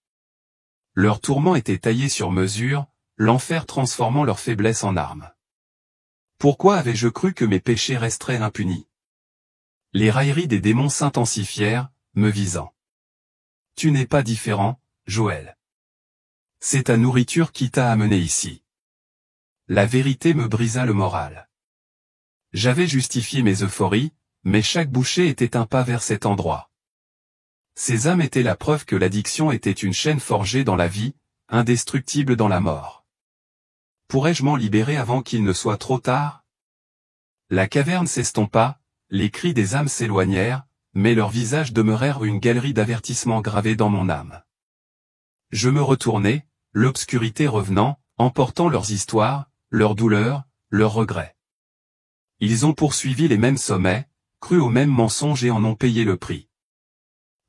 Leurs tourments étaient taillés sur mesure, l'enfer transformant leur faiblesse en arme. Pourquoi avais-je cru que mes péchés resteraient impunis? Les railleries des démons s'intensifièrent, me visant. Tu n'es pas différent, Joël. C'est ta nourriture qui t'a amené ici. La vérité me brisa le moral. J'avais justifié mes euphories, mais chaque bouchée était un pas vers cet endroit. Ces âmes étaient la preuve que l'addiction était une chaîne forgée dans la vie, indestructible dans la mort. Pourrais-je m'en libérer avant qu'il ne soit trop tard? La caverne s'estompa, les cris des âmes s'éloignèrent, mais leurs visages demeurèrent une galerie d'avertissements gravés dans mon âme. Je me retournai, l'obscurité revenant, emportant leurs histoires, leurs douleurs, leurs regrets. Ils ont poursuivi les mêmes sommets, cru aux mêmes mensonges et en ont payé le prix.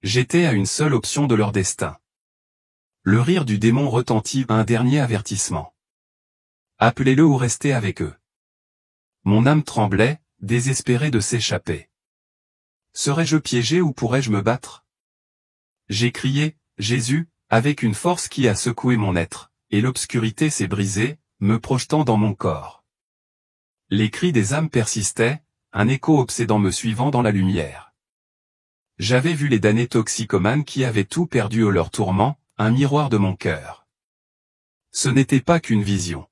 J'étais à une seule option de leur destin. Le rire du démon retentit un dernier avertissement. Appelez-le ou restez avec eux. Mon âme tremblait, désespérée de s'échapper. Serais-je piégé ou pourrais-je me battre? J'ai crié, Jésus, avec une force qui a secoué mon être, et l'obscurité s'est brisée, me projetant dans mon corps. Les cris des âmes persistaient, un écho obsédant me suivant dans la lumière. J'avais vu les damnés toxicomanes qui avaient tout perdu à leur tourment, un miroir de mon cœur. Ce n'était pas qu'une vision.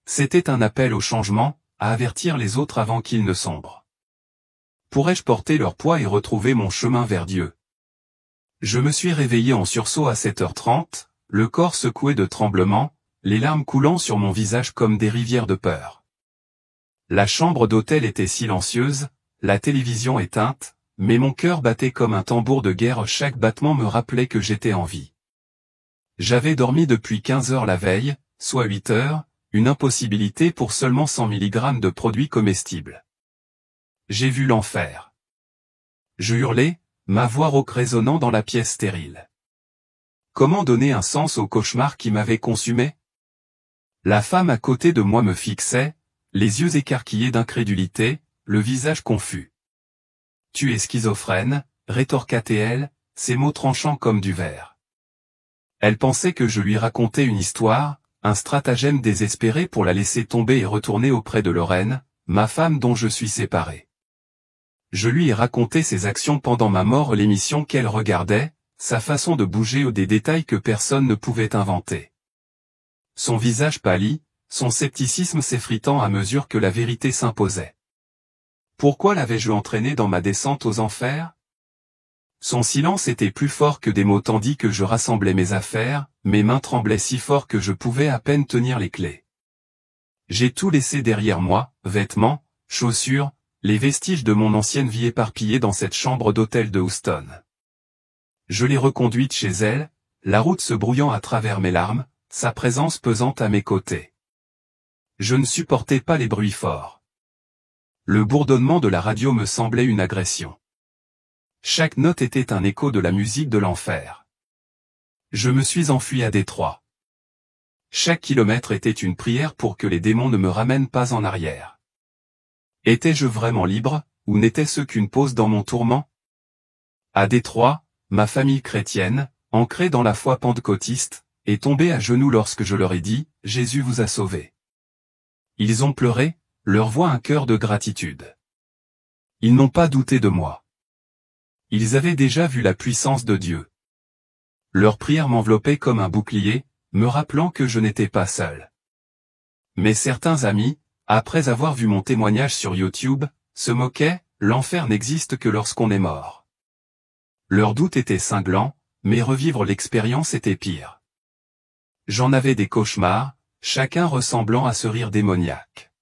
C'était un appel au changement, à avertir les autres avant qu'ils ne sombrent. Pourrais-je porter leur poids et retrouver mon chemin vers Dieu? Je me suis réveillé en sursaut à 7h30, le corps secoué de tremblements, les larmes coulant sur mon visage comme des rivières de peur. La chambre d'hôtel était silencieuse, la télévision éteinte, mais mon cœur battait comme un tambour de guerre, chaque battement me rappelait que j'étais en vie. J'avais dormi depuis 15 heures la veille, soit 8 heures, une impossibilité pour seulement 100 mg de produits comestibles. J'ai vu l'enfer. Je hurlais, ma voix rauque résonnant dans la pièce stérile. Comment donner un sens au cauchemar qui m'avait consumé? La femme à côté de moi me fixait, les yeux écarquillés d'incrédulité, le visage confus. « Tu es schizophrène », rétorqua-t-elle, ses mots tranchants comme du verre. Elle pensait que je lui racontais une histoire, un stratagème désespéré pour la laisser tomber et retourner auprès de Lorraine, ma femme dont je suis séparé. Je lui ai raconté ses actions pendant ma mort, l'émission qu'elle regardait, sa façon de bouger ou des détails que personne ne pouvait inventer. Son visage pâlit, son scepticisme s'effritant à mesure que la vérité s'imposait. Pourquoi l'avais-je entraîné dans ma descente aux enfers? Son silence était plus fort que des mots tandis que je rassemblais mes affaires, mes mains tremblaient si fort que je pouvais à peine tenir les clés. J'ai tout laissé derrière moi, vêtements, chaussures, les vestiges de mon ancienne vie éparpillés dans cette chambre d'hôtel de Houston. Je l'ai reconduite chez elle, la route se brouillant à travers mes larmes, sa présence pesante à mes côtés. Je ne supportais pas les bruits forts. Le bourdonnement de la radio me semblait une agression. Chaque note était un écho de la musique de l'enfer. Je me suis enfui à Détroit. Chaque kilomètre était une prière pour que les démons ne me ramènent pas en arrière. Étais-je vraiment libre, ou n'était-ce qu'une pause dans mon tourment? À Détroit, ma famille chrétienne, ancrée dans la foi pentecôtiste, est tombée à genoux lorsque je leur ai dit « Jésus vous a sauvés ». Ils ont pleuré, leur voix un cœur de gratitude. Ils n'ont pas douté de moi. Ils avaient déjà vu la puissance de Dieu. Leur prière m'enveloppait comme un bouclier, me rappelant que je n'étais pas seul. Mais certains amis, après avoir vu mon témoignage sur YouTube, se moquaient, l'enfer n'existe que lorsqu'on est mort. Leur doute était cinglant, mais revivre l'expérience était pire. J'en avais des cauchemars, chacun ressemblant à ce rire démoniaque.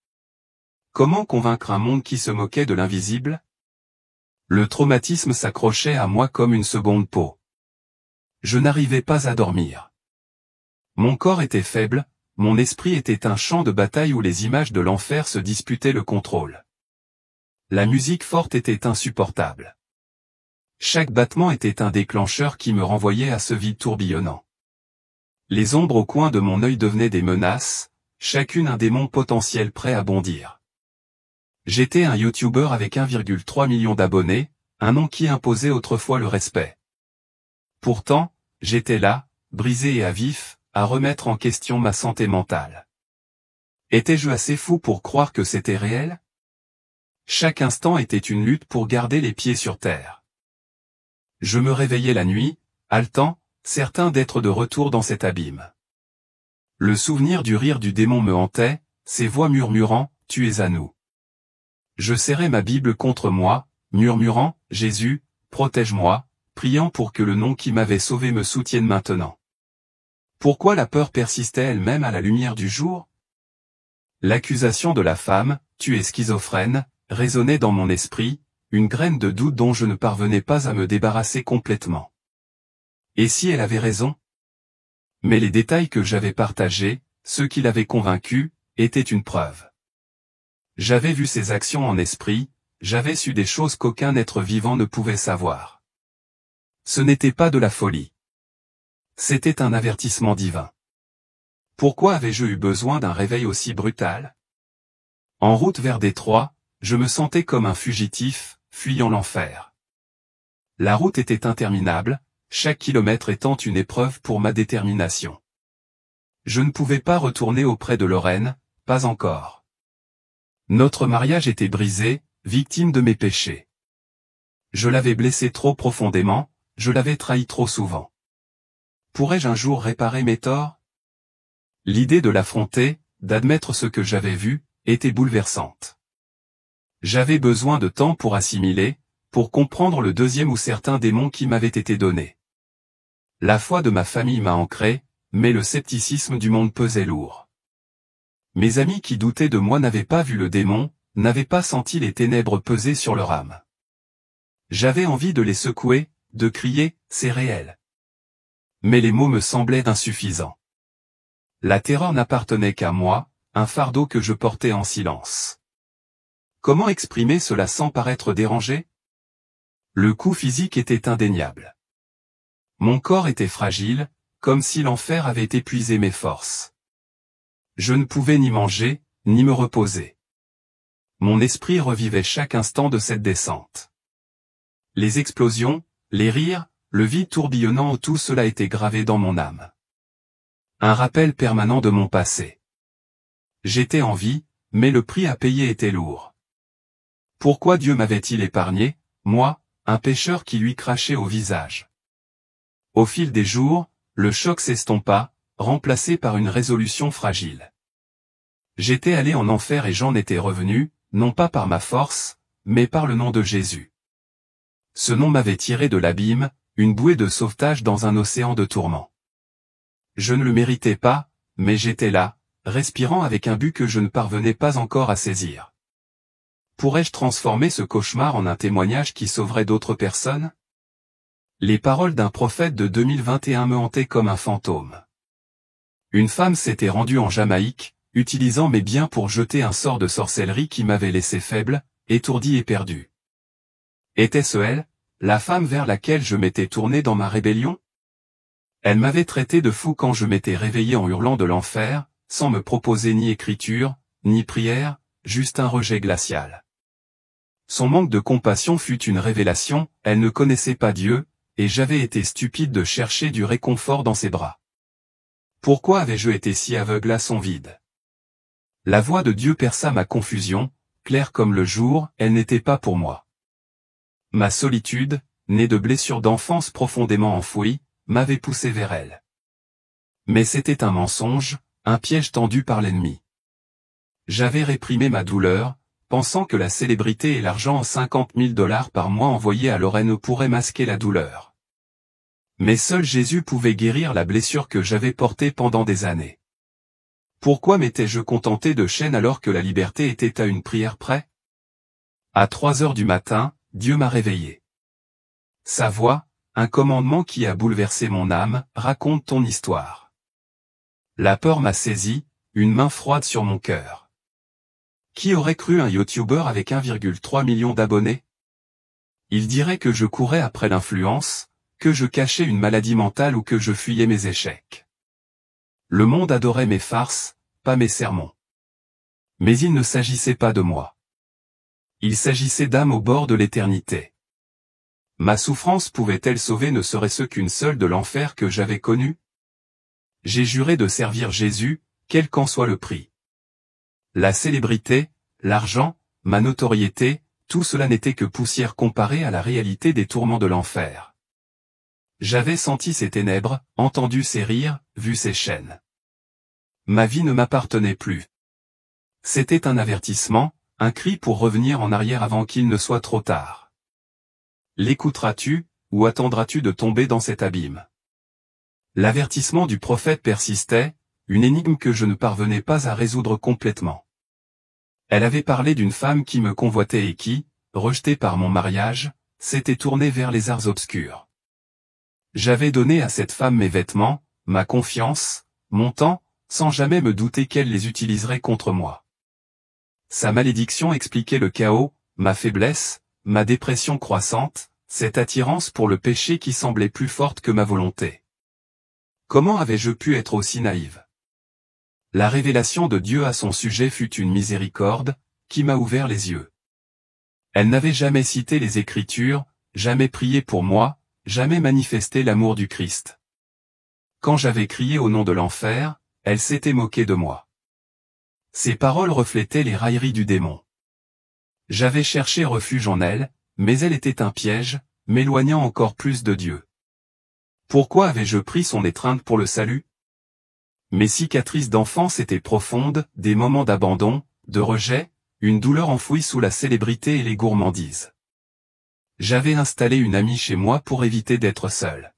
Comment convaincre un monde qui se moquait de l'invisible? Le traumatisme s'accrochait à moi comme une seconde peau. Je n'arrivais pas à dormir. Mon corps était faible, mon esprit était un champ de bataille où les images de l'enfer se disputaient le contrôle. La musique forte était insupportable. Chaque battement était un déclencheur qui me renvoyait à ce vide tourbillonnant. Les ombres au coin de mon œil devenaient des menaces, chacune un démon potentiel prêt à bondir. J'étais un YouTuber avec 1,3 million d'abonnés, un nom qui imposait autrefois le respect. Pourtant, j'étais là, brisé et à vif, à remettre en question ma santé mentale. Étais-je assez fou pour croire que c'était réel? Chaque instant était une lutte pour garder les pieds sur terre. Je me réveillais la nuit, haletant, certain d'être de retour dans cet abîme. Le souvenir du rire du démon me hantait, ses voix murmurant, « Tu es à nous ». Je serrais ma Bible contre moi, murmurant, « Jésus, protège-moi », priant pour que le nom qui m'avait sauvé me soutienne maintenant. Pourquoi la peur persistait elle-même à la lumière du jour? L'accusation de la femme, « Tu es schizophrène », résonnait dans mon esprit, une graine de doute dont je ne parvenais pas à me débarrasser complètement. Et si elle avait raison? Mais les détails que j'avais partagés, ceux qui l'avaient convaincu, étaient une preuve. J'avais vu ses actions en esprit, j'avais su des choses qu'aucun être vivant ne pouvait savoir. Ce n'était pas de la folie. C'était un avertissement divin. Pourquoi avais-je eu besoin d'un réveil aussi brutal? En route vers Détroit, je me sentais comme un fugitif, fuyant l'enfer. La route était interminable, chaque kilomètre étant une épreuve pour ma détermination. Je ne pouvais pas retourner auprès de Lorraine, pas encore. Notre mariage était brisé, victime de mes péchés. Je l'avais blessé trop profondément, je l'avais trahi trop souvent. Pourrais-je un jour réparer mes torts? L'idée de l'affronter, d'admettre ce que j'avais vu, était bouleversante. J'avais besoin de temps pour assimiler, pour comprendre le deuxième ou certain démon qui m'avait été donné. La foi de ma famille m'a ancré, mais le scepticisme du monde pesait lourd. Mes amis qui doutaient de moi n'avaient pas vu le démon, n'avaient pas senti les ténèbres peser sur leur âme. J'avais envie de les secouer, de crier, c'est réel. Mais les mots me semblaient insuffisants. La terreur n'appartenait qu'à moi, un fardeau que je portais en silence. Comment exprimer cela sans paraître dérangé? Le coup physique était indéniable. Mon corps était fragile, comme si l'enfer avait épuisé mes forces. Je ne pouvais ni manger, ni me reposer. Mon esprit revivait chaque instant de cette descente. Les explosions, les rires, le vide tourbillonnant, tout cela était gravé dans mon âme. Un rappel permanent de mon passé. J'étais en vie, mais le prix à payer était lourd. Pourquoi Dieu m'avait-il épargné, moi, un pécheur qui lui crachait au visage? Au fil des jours, le choc s'estompa, remplacé par une résolution fragile. J'étais allé en enfer et j'en étais revenu, non pas par ma force, mais par le nom de Jésus. Ce nom m'avait tiré de l'abîme, une bouée de sauvetage dans un océan de tourments. Je ne le méritais pas, mais j'étais là, respirant avec un but que je ne parvenais pas encore à saisir. Pourrais-je transformer ce cauchemar en un témoignage qui sauverait d'autres personnes? Les paroles d'un prophète de 2021 me hantaient comme un fantôme. Une femme s'était rendue en Jamaïque, utilisant mes biens pour jeter un sort de sorcellerie qui m'avait laissé faible, étourdi et perdu. Était-ce elle, la femme vers laquelle je m'étais tourné dans ma rébellion? Elle m'avait traité de fou quand je m'étais réveillé en hurlant de l'enfer, sans me proposer ni écriture, ni prière, juste un rejet glacial. Son manque de compassion fut une révélation, elle ne connaissait pas Dieu, et j'avais été stupide de chercher du réconfort dans ses bras. Pourquoi avais-je été si aveugle à son vide? La voix de Dieu perça ma confusion, claire comme le jour, elle n'était pas pour moi. Ma solitude, née de blessures d'enfance profondément enfouies, m'avait poussé vers elle. Mais c'était un mensonge, un piège tendu par l'ennemi. J'avais réprimé ma douleur, pensant que la célébrité et l'argent en 50 000 $ par mois envoyés à Lorraine pourraient masquer la douleur. Mais seul Jésus pouvait guérir la blessure que j'avais portée pendant des années. Pourquoi m'étais-je contenté de chaînes alors que la liberté était à une prière près? À 3 heures du matin, Dieu m'a réveillé. Sa voix, un commandement qui a bouleversé mon âme, raconte ton histoire. La peur m'a saisi, une main froide sur mon cœur. Qui aurait cru un YouTuber avec 1,3 million d'abonnés? Il dirait que je courais après l'influence, que je cachais une maladie mentale ou que je fuyais mes échecs. Le monde adorait mes farces, pas mes sermons. Mais il ne s'agissait pas de moi. Il s'agissait d'âmes au bord de l'éternité. Ma souffrance pouvait-elle sauver ne serait-ce qu'une seule de l'enfer que j'avais connu? J'ai juré de servir Jésus, quel qu'en soit le prix. La célébrité, l'argent, ma notoriété, tout cela n'était que poussière comparée à la réalité des tourments de l'enfer. J'avais senti ses ténèbres, entendu ses rires, vu ses chaînes. Ma vie ne m'appartenait plus. C'était un avertissement, un cri pour revenir en arrière avant qu'il ne soit trop tard. L'écouteras-tu, ou attendras-tu de tomber dans cet abîme? L'avertissement du prophète persistait, une énigme que je ne parvenais pas à résoudre complètement. Elle avait parlé d'une femme qui me convoitait et qui, rejetée par mon mariage, s'était tournée vers les arts obscurs. J'avais donné à cette femme mes vêtements, ma confiance, mon temps, sans jamais me douter qu'elle les utiliserait contre moi. Sa malédiction expliquait le chaos, ma faiblesse, ma dépression croissante, cette attirance pour le péché qui semblait plus forte que ma volonté. Comment avais-je pu être aussi naïve? La révélation de Dieu à son sujet fut une miséricorde, qui m'a ouvert les yeux. Elle n'avait jamais cité les Écritures, jamais prié pour moi, jamais manifesté l'amour du Christ. Quand j'avais crié au nom de l'enfer, elle s'était moquée de moi. Ses paroles reflétaient les railleries du démon. J'avais cherché refuge en elle, mais elle était un piège, m'éloignant encore plus de Dieu. Pourquoi avais-je pris son étreinte pour le salut? Mes cicatrices d'enfance étaient profondes, des moments d'abandon, de rejet, une douleur enfouie sous la célébrité et les gourmandises. J'avais installé une amie chez moi pour éviter d'être seul.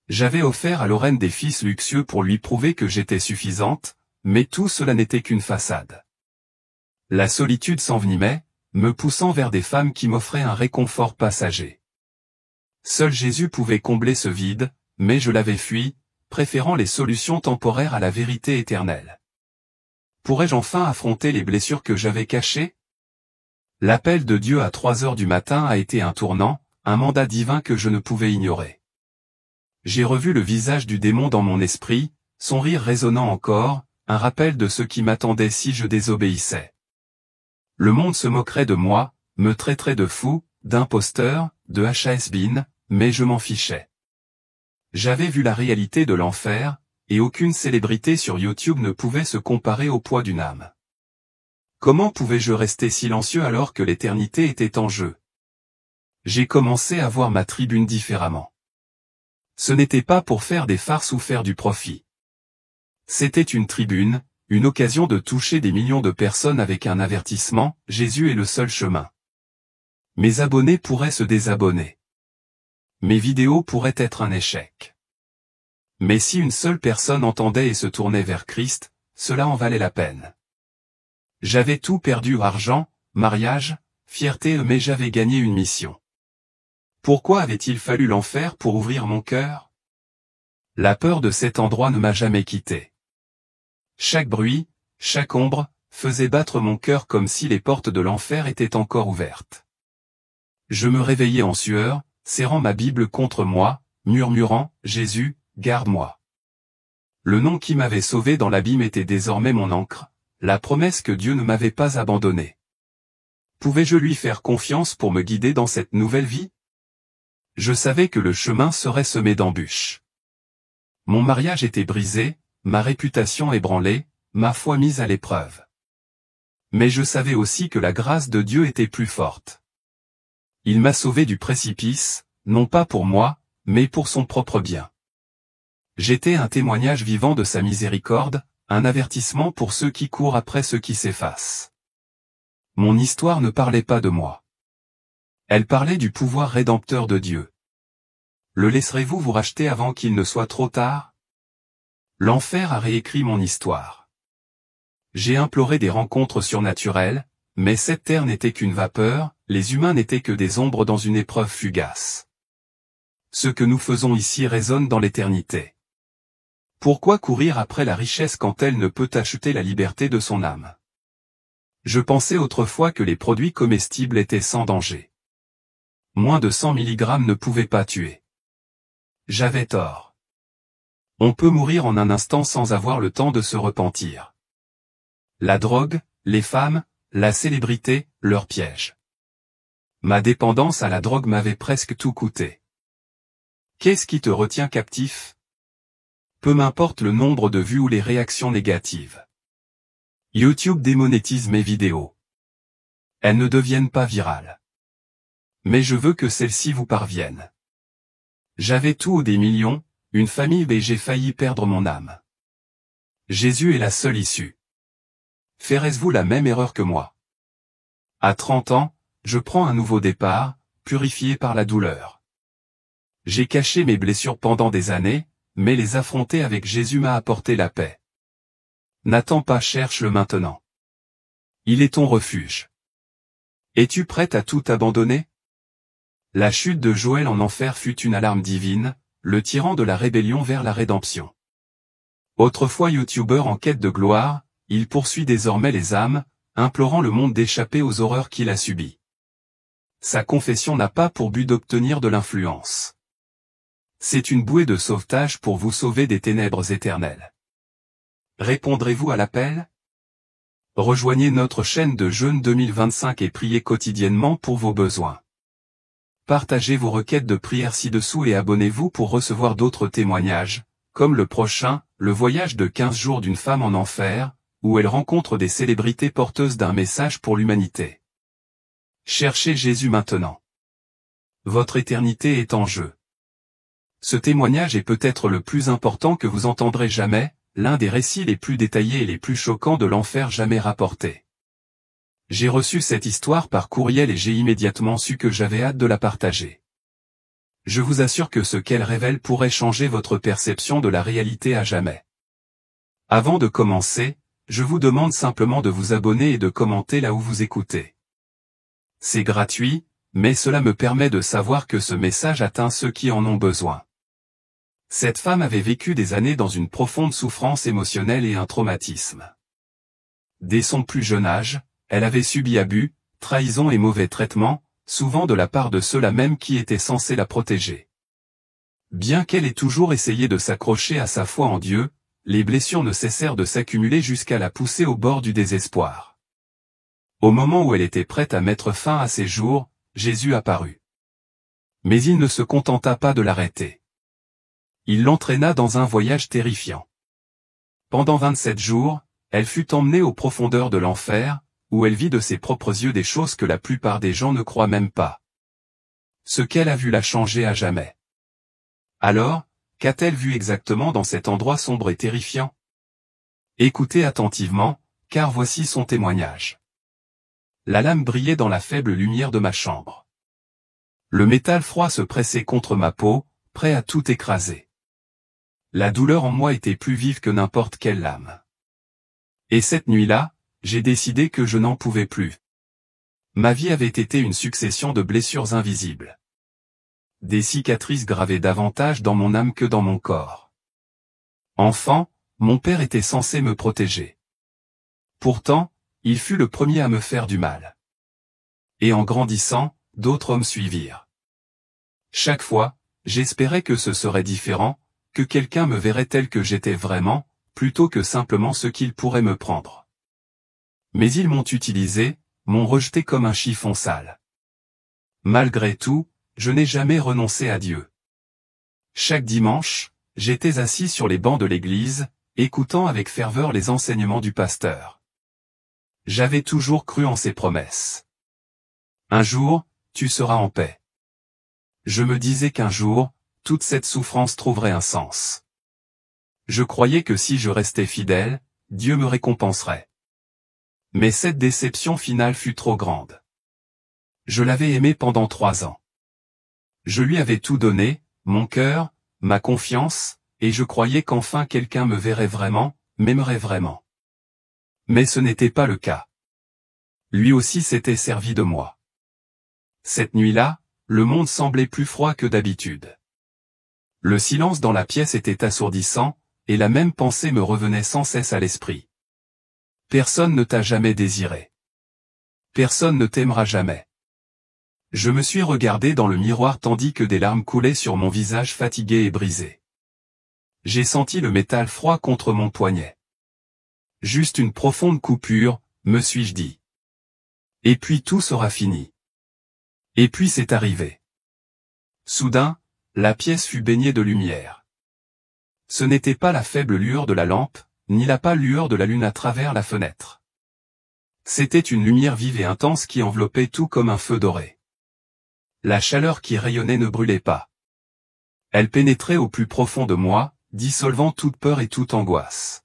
J'avais offert à Lorraine des fils luxueux pour lui prouver que j'étais suffisante, mais tout cela n'était qu'une façade. La solitude s'envenimait, me poussant vers des femmes qui m'offraient un réconfort passager. Seul Jésus pouvait combler ce vide, mais je l'avais fui, préférant les solutions temporaires à la vérité éternelle. Pourrais-je enfin affronter les blessures que j'avais cachées? L'appel de Dieu à 3 heures du matin a été un tournant, un mandat divin que je ne pouvais ignorer. J'ai revu le visage du démon dans mon esprit, son rire résonnant encore, un rappel de ce qui m'attendait si je désobéissais. Le monde se moquerait de moi, me traiterait de fou, d'imposteur, de has-been, mais je m'en fichais. J'avais vu la réalité de l'enfer, et aucune célébrité sur YouTube ne pouvait se comparer au poids d'une âme. Comment pouvais-je rester silencieux alors que l'éternité était en jeu? J'ai commencé à voir ma tribune différemment. Ce n'était pas pour faire des farces ou faire du profit. C'était une tribune, une occasion de toucher des millions de personnes avec un avertissement, Jésus est le seul chemin. Mes abonnés pourraient se désabonner. Mes vidéos pourraient être un échec. Mais si une seule personne entendait et se tournait vers Christ, cela en valait la peine. J'avais tout perdu, argent, mariage, fierté, mais j'avais gagné une mission. Pourquoi avait-il fallu l'enfer pour ouvrir mon cœur? La peur de cet endroit ne m'a jamais quitté. Chaque bruit, chaque ombre, faisait battre mon cœur comme si les portes de l'enfer étaient encore ouvertes. Je me réveillais en sueur, serrant ma Bible contre moi, murmurant, Jésus, garde-moi. Le nom qui m'avait sauvé dans l'abîme était désormais mon ancre, la promesse que Dieu ne m'avait pas abandonné. Pouvais-je lui faire confiance pour me guider dans cette nouvelle vie? Je savais que le chemin serait semé d'embûches. Mon mariage était brisé, ma réputation ébranlée, ma foi mise à l'épreuve. Mais je savais aussi que la grâce de Dieu était plus forte. Il m'a sauvé du précipice, non pas pour moi, mais pour son propre bien. J'étais un témoignage vivant de sa miséricorde, un avertissement pour ceux qui courent après ceux qui s'effacent. Mon histoire ne parlait pas de moi. Elle parlait du pouvoir rédempteur de Dieu. Le laisserez-vous vous racheter avant qu'il ne soit trop tard? L'enfer a réécrit mon histoire. J'ai imploré des rencontres surnaturelles, mais cette terre n'était qu'une vapeur, les humains n'étaient que des ombres dans une épreuve fugace. Ce que nous faisons ici résonne dans l'éternité. Pourquoi courir après la richesse quand elle ne peut acheter la liberté de son âme? Je pensais autrefois que les produits comestibles étaient sans danger. Moins de 100 mg ne pouvaient pas tuer. J'avais tort. On peut mourir en un instant sans avoir le temps de se repentir. La drogue, les femmes, la célébrité, leur piège. Ma dépendance à la drogue m'avait presque tout coûté. Qu'est-ce qui te retient captif? Peu m'importe le nombre de vues ou les réactions négatives. YouTube démonétise mes vidéos. Elles ne deviennent pas virales. Mais je veux que celles-ci vous parviennent. J'avais tout ou des millions, une famille et j'ai failli perdre mon âme. Jésus est la seule issue. Ferez-vous la même erreur que moi? À 30 ans, je prends un nouveau départ, purifié par la douleur. J'ai caché mes blessures pendant des années, mais les affronter avec Jésus m'a apporté la paix. N'attends pas, cherche-le maintenant. Il est ton refuge. Es-tu prête à tout abandonner? La chute de Joël en enfer fut une alarme divine, le tirant de la rébellion vers la rédemption. Autrefois youtubeur en quête de gloire, il poursuit désormais les âmes, implorant le monde d'échapper aux horreurs qu'il a subies. Sa confession n'a pas pour but d'obtenir de l'influence. C'est une bouée de sauvetage pour vous sauver des ténèbres éternelles. Répondrez-vous à l'appel? Rejoignez notre chaîne de jeûne 2025 et priez quotidiennement pour vos besoins. Partagez vos requêtes de prière ci-dessous et abonnez-vous pour recevoir d'autres témoignages, comme le prochain, le voyage de 15 jours d'une femme en enfer, où elle rencontre des célébrités porteuses d'un message pour l'humanité. Cherchez Jésus maintenant. Votre éternité est en jeu. Ce témoignage est peut-être le plus important que vous entendrez jamais, l'un des récits les plus détaillés et les plus choquants de l'enfer jamais rapportés. J'ai reçu cette histoire par courriel et j'ai immédiatement su que j'avais hâte de la partager. Je vous assure que ce qu'elle révèle pourrait changer votre perception de la réalité à jamais. Avant de commencer, je vous demande simplement de vous abonner et de commenter là où vous écoutez. C'est gratuit, mais cela me permet de savoir que ce message atteint ceux qui en ont besoin. Cette femme avait vécu des années dans une profonde souffrance émotionnelle et un traumatisme. Dès son plus jeune âge, elle avait subi abus, trahison et mauvais traitements, souvent de la part de ceux-là même qui étaient censés la protéger. Bien qu'elle ait toujours essayé de s'accrocher à sa foi en Dieu, les blessures ne cessèrent de s'accumuler jusqu'à la pousser au bord du désespoir. Au moment où elle était prête à mettre fin à ses jours, Jésus apparut. Mais il ne se contenta pas de l'arrêter. Il l'entraîna dans un voyage terrifiant. Pendant 27 jours, elle fut emmenée aux profondeurs de l'enfer, où elle vit de ses propres yeux des choses que la plupart des gens ne croient même pas. Ce qu'elle a vu l'a changé à jamais. Alors, qu'a-t-elle vu exactement dans cet endroit sombre et terrifiant? Écoutez attentivement, car voici son témoignage. La lame brillait dans la faible lumière de ma chambre. Le métal froid se pressait contre ma peau, prêt à tout écraser. La douleur en moi était plus vive que n'importe quelle lame. Et cette nuit-là, j'ai décidé que je n'en pouvais plus. Ma vie avait été une succession de blessures invisibles. Des cicatrices gravées davantage dans mon âme que dans mon corps. Enfant, mon père était censé me protéger. Pourtant, il fut le premier à me faire du mal. Et en grandissant, d'autres hommes suivirent. Chaque fois, j'espérais que ce serait différent, que quelqu'un me verrait tel que j'étais vraiment, plutôt que simplement ce qu'il pourrait me prendre. Mais ils m'ont utilisé, m'ont rejeté comme un chiffon sale. Malgré tout, je n'ai jamais renoncé à Dieu. Chaque dimanche, j'étais assis sur les bancs de l'église, écoutant avec ferveur les enseignements du pasteur. J'avais toujours cru en ses promesses. Un jour, tu seras en paix. Je me disais qu'un jour, toute cette souffrance trouverait un sens. Je croyais que si je restais fidèle, Dieu me récompenserait. Mais cette déception finale fut trop grande. Je l'avais aimé pendant 3 ans. Je lui avais tout donné, mon cœur, ma confiance, et je croyais qu'enfin quelqu'un me verrait vraiment, m'aimerait vraiment. Mais ce n'était pas le cas. Lui aussi s'était servi de moi. Cette nuit-là, le monde semblait plus froid que d'habitude. Le silence dans la pièce était assourdissant, et la même pensée me revenait sans cesse à l'esprit. Personne ne t'a jamais désiré. Personne ne t'aimera jamais. Je me suis regardé dans le miroir tandis que des larmes coulaient sur mon visage fatigué et brisé. J'ai senti le métal froid contre mon poignet. Juste une profonde coupure, me suis-je dit. Et puis tout sera fini. Et puis c'est arrivé. Soudain, la pièce fut baignée de lumière. Ce n'était pas la faible lueur de la lampe, ni la pâle lueur de la lune à travers la fenêtre. C'était une lumière vive et intense qui enveloppait tout comme un feu doré. La chaleur qui rayonnait ne brûlait pas. Elle pénétrait au plus profond de moi, dissolvant toute peur et toute angoisse.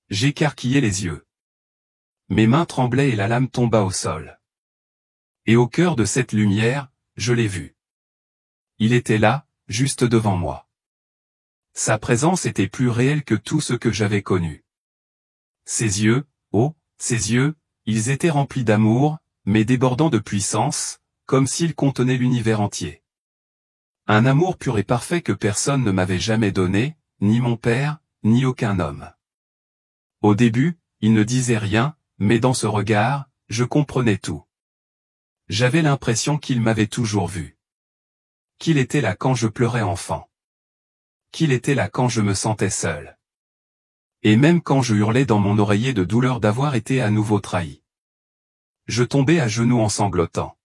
J'écarquillai les yeux. Mes mains tremblaient et la lame tomba au sol. Et au cœur de cette lumière, je l'ai vu. Il était là, juste devant moi. Sa présence était plus réelle que tout ce que j'avais connu. Ses yeux, oh, ses yeux, ils étaient remplis d'amour, mais débordant de puissance, comme s'ils contenaient l'univers entier. Un amour pur et parfait que personne ne m'avait jamais donné, ni mon père, ni aucun homme. Au début, il ne disait rien, mais dans ce regard, je comprenais tout. J'avais l'impression qu'il m'avait toujours vu. Qu'il était là quand je pleurais enfant. Qu'il était là quand je me sentais seul. Et même quand je hurlais dans mon oreiller de douleur d'avoir été à nouveau trahi. Je tombais à genoux en sanglotant.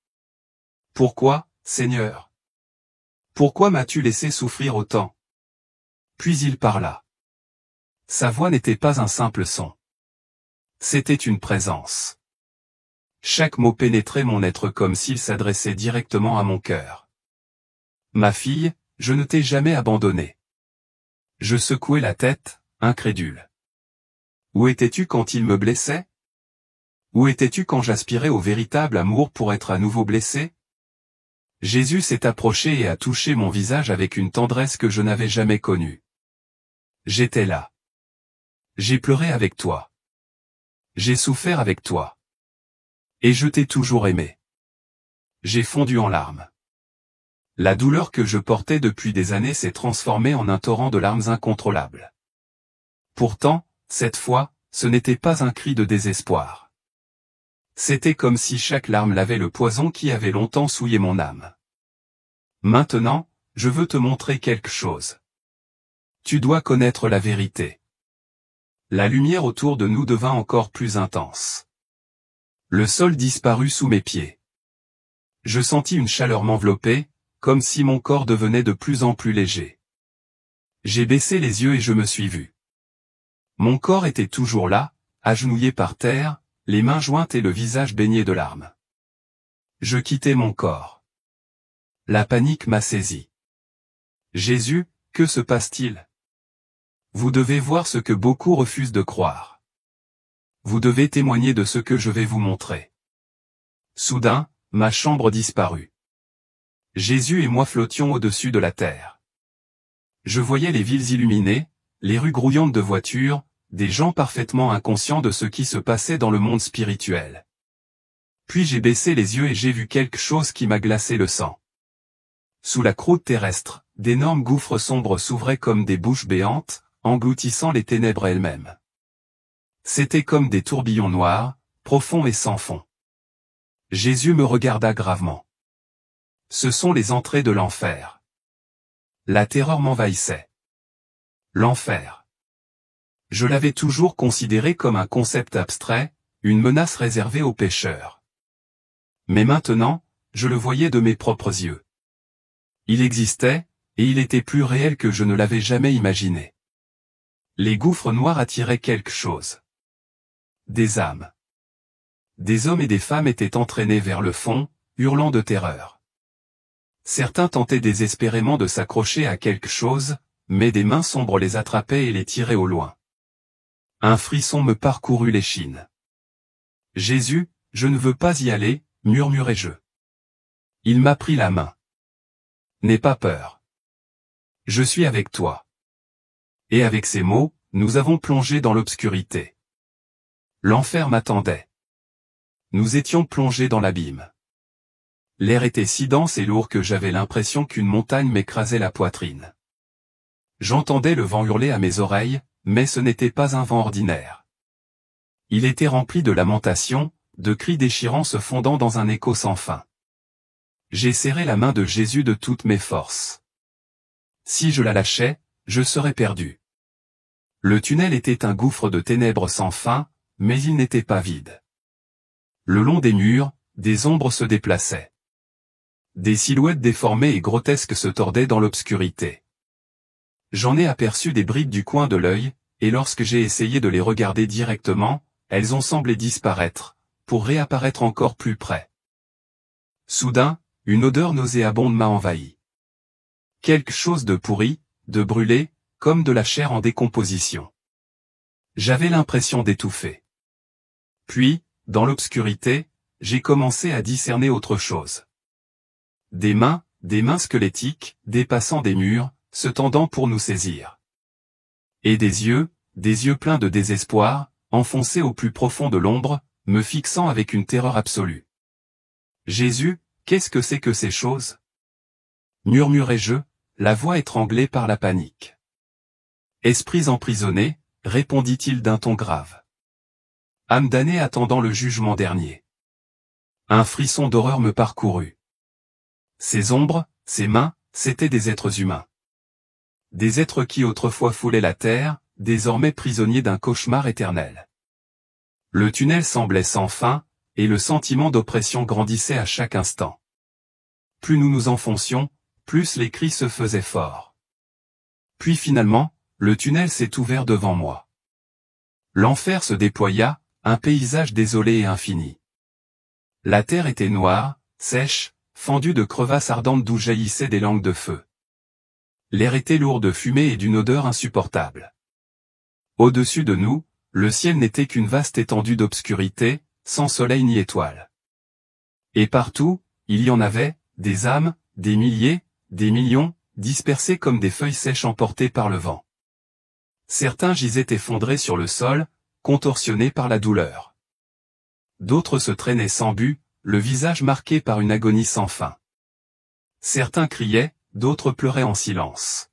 Pourquoi, Seigneur? Pourquoi m'as-tu laissé souffrir autant? Puis il parla. Sa voix n'était pas un simple son. C'était une présence. Chaque mot pénétrait mon être comme s'il s'adressait directement à mon cœur. Ma fille, je ne t'ai jamais abandonnée. Je secouai la tête, incrédule. Où étais-tu quand il me blessait? Où étais-tu quand j'aspirais au véritable amour pour être à nouveau blessé? Jésus s'est approché et a touché mon visage avec une tendresse que je n'avais jamais connue. J'étais là. J'ai pleuré avec toi. J'ai souffert avec toi. Et je t'ai toujours aimé. J'ai fondu en larmes. La douleur que je portais depuis des années s'est transformée en un torrent de larmes incontrôlables. Pourtant, cette fois, ce n'était pas un cri de désespoir. C'était comme si chaque larme lavait le poison qui avait longtemps souillé mon âme. Maintenant, je veux te montrer quelque chose. Tu dois connaître la vérité. La lumière autour de nous devint encore plus intense. Le sol disparut sous mes pieds. Je sentis une chaleur m'envelopper, comme si mon corps devenait de plus en plus léger. J'ai baissé les yeux et je me suis vu. Mon corps était toujours là, agenouillé par terre, les mains jointes et le visage baigné de larmes. Je quittais mon corps. La panique m'a saisi. Jésus, que se passe-t-il? Vous devez voir ce que beaucoup refusent de croire. Vous devez témoigner de ce que je vais vous montrer. Soudain, ma chambre disparut. Jésus et moi flottions au-dessus de la terre. Je voyais les villes illuminées, les rues grouillantes de voitures, des gens parfaitement inconscients de ce qui se passait dans le monde spirituel. Puis j'ai baissé les yeux et j'ai vu quelque chose qui m'a glacé le sang. Sous la croûte terrestre, d'énormes gouffres sombres s'ouvraient comme des bouches béantes, engloutissant les ténèbres elles-mêmes. C'étaient comme des tourbillons noirs, profonds et sans fond. Jésus me regarda gravement. Ce sont les entrées de l'enfer. La terreur m'envahissait. L'enfer. Je l'avais toujours considéré comme un concept abstrait, une menace réservée aux pécheurs. Mais maintenant, je le voyais de mes propres yeux. Il existait, et il était plus réel que je ne l'avais jamais imaginé. Les gouffres noirs attiraient quelque chose. Des âmes. Des hommes et des femmes étaient entraînés vers le fond, hurlant de terreur. Certains tentaient désespérément de s'accrocher à quelque chose, mais des mains sombres les attrapaient et les tiraient au loin. Un frisson me parcourut l'échine. « Jésus, je ne veux pas y aller, murmurai-je. Il m'a pris la main. N'aie pas peur. Je suis avec toi. Et avec ces mots, nous avons plongé dans l'obscurité. L'enfer m'attendait. Nous étions plongés dans l'abîme. L'air était si dense et lourd que j'avais l'impression qu'une montagne m'écrasait la poitrine. J'entendais le vent hurler à mes oreilles, mais ce n'était pas un vent ordinaire. Il était rempli de lamentations, de cris déchirants se fondant dans un écho sans fin. J'ai serré la main de Jésus de toutes mes forces. Si je la lâchais, je serais perdu. Le tunnel était un gouffre de ténèbres sans fin, mais il n'était pas vide. Le long des murs, des ombres se déplaçaient. Des silhouettes déformées et grotesques se tordaient dans l'obscurité. J'en ai aperçu des bribes du coin de l'œil, et lorsque j'ai essayé de les regarder directement, elles ont semblé disparaître, pour réapparaître encore plus près. Soudain, une odeur nauséabonde m'a envahi. Quelque chose de pourri, de brûlé, comme de la chair en décomposition. J'avais l'impression d'étouffer. Puis, dans l'obscurité, j'ai commencé à discerner autre chose. Des mains squelettiques, dépassant des murs, se tendant pour nous saisir. Et des yeux pleins de désespoir, enfoncés au plus profond de l'ombre, me fixant avec une terreur absolue. Jésus, qu'est-ce que c'est que ces choses? Murmurai-je, la voix étranglée par la panique. Esprits emprisonnés, répondit-il d'un ton grave. Âme damnée attendant le jugement dernier. Un frisson d'horreur me parcourut. Ces ombres, ces mains, c'étaient des êtres humains. Des êtres qui autrefois foulaient la terre, désormais prisonniers d'un cauchemar éternel. Le tunnel semblait sans fin, et le sentiment d'oppression grandissait à chaque instant. Plus nous nous enfoncions, plus les cris se faisaient forts. Puis finalement, le tunnel s'est ouvert devant moi. L'enfer se déploya, un paysage désolé et infini. La terre était noire, sèche, fendue de crevasses ardentes d'où jaillissaient des langues de feu. L'air était lourd de fumée et d'une odeur insupportable. Au-dessus de nous, le ciel n'était qu'une vaste étendue d'obscurité, sans soleil ni étoile. Et partout, il y en avait, des âmes, des milliers, des millions, dispersées comme des feuilles sèches emportées par le vent. Certains gisaient effondrés sur le sol, contorsionnés par la douleur. D'autres se traînaient sans but, le visage marqué par une agonie sans fin. Certains criaient, d'autres pleuraient en silence.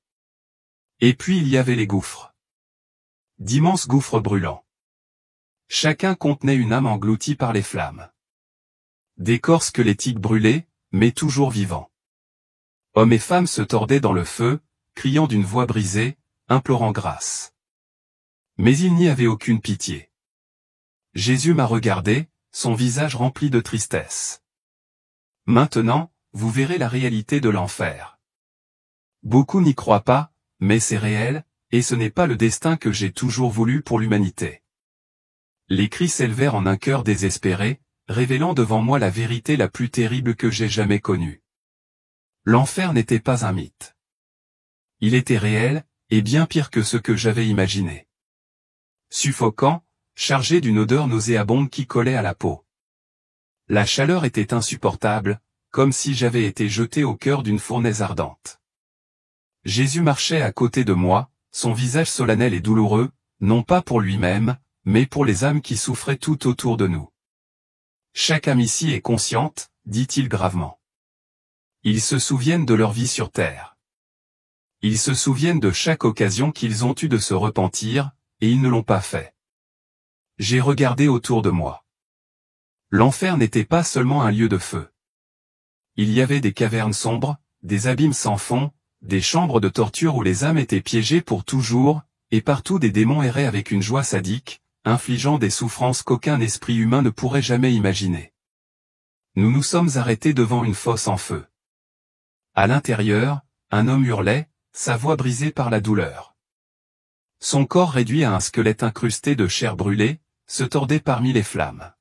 Et puis il y avait les gouffres. D'immenses gouffres brûlants. Chacun contenait une âme engloutie par les flammes. Des corps squelettiques brûlés, mais toujours vivants. Hommes et femmes se tordaient dans le feu, criant d'une voix brisée, implorant grâce. Mais il n'y avait aucune pitié. Jésus m'a regardé, son visage rempli de tristesse. Maintenant, vous verrez la réalité de l'enfer. Beaucoup n'y croient pas, mais c'est réel, et ce n'est pas le destin que j'ai toujours voulu pour l'humanité. Les cris s'élevèrent en un cœur désespéré, révélant devant moi la vérité la plus terrible que j'ai jamais connue. L'enfer n'était pas un mythe. Il était réel, et bien pire que ce que j'avais imaginé. Suffocant, chargé d'une odeur nauséabonde qui collait à la peau. La chaleur était insupportable, comme si j'avais été jeté au cœur d'une fournaise ardente. Jésus marchait à côté de moi, son visage solennel et douloureux, non pas pour lui-même, mais pour les âmes qui souffraient tout autour de nous. Chaque âme ici est consciente, dit-il gravement. Ils se souviennent de leur vie sur terre. Ils se souviennent de chaque occasion qu'ils ont eue de se repentir, et ils ne l'ont pas fait. J'ai regardé autour de moi. L'enfer n'était pas seulement un lieu de feu. Il y avait des cavernes sombres, des abîmes sans fond, des chambres de torture où les âmes étaient piégées pour toujours, et partout des démons erraient avec une joie sadique, infligeant des souffrances qu'aucun esprit humain ne pourrait jamais imaginer. Nous nous sommes arrêtés devant une fosse en feu. À l'intérieur, un homme hurlait, sa voix brisée par la douleur. Son corps réduit à un squelette incrusté de chair brûlée, se tordait parmi les flammes.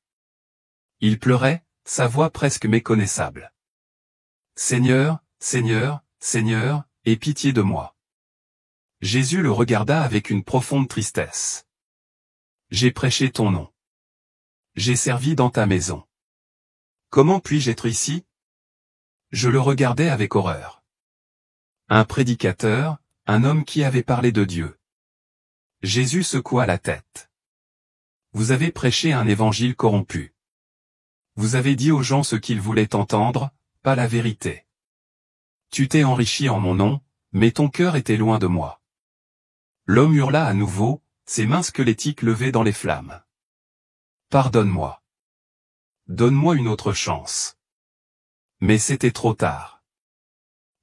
Il pleurait, sa voix presque méconnaissable. « Seigneur, Seigneur, Seigneur, aie pitié de moi. » Jésus le regarda avec une profonde tristesse. « J'ai prêché ton nom. J'ai servi dans ta maison. Comment puis-je être ici ?» Je le regardais avec horreur. Un prédicateur, un homme qui avait parlé de Dieu. Jésus secoua la tête. « Vous avez prêché un évangile corrompu. Vous avez dit aux gens ce qu'ils voulaient entendre, pas la vérité. Tu t'es enrichi en mon nom, mais ton cœur était loin de moi. » L'homme hurla à nouveau, ses mains squelettiques levées dans les flammes. « Pardonne-moi. Donne-moi une autre chance. » Mais c'était trop tard.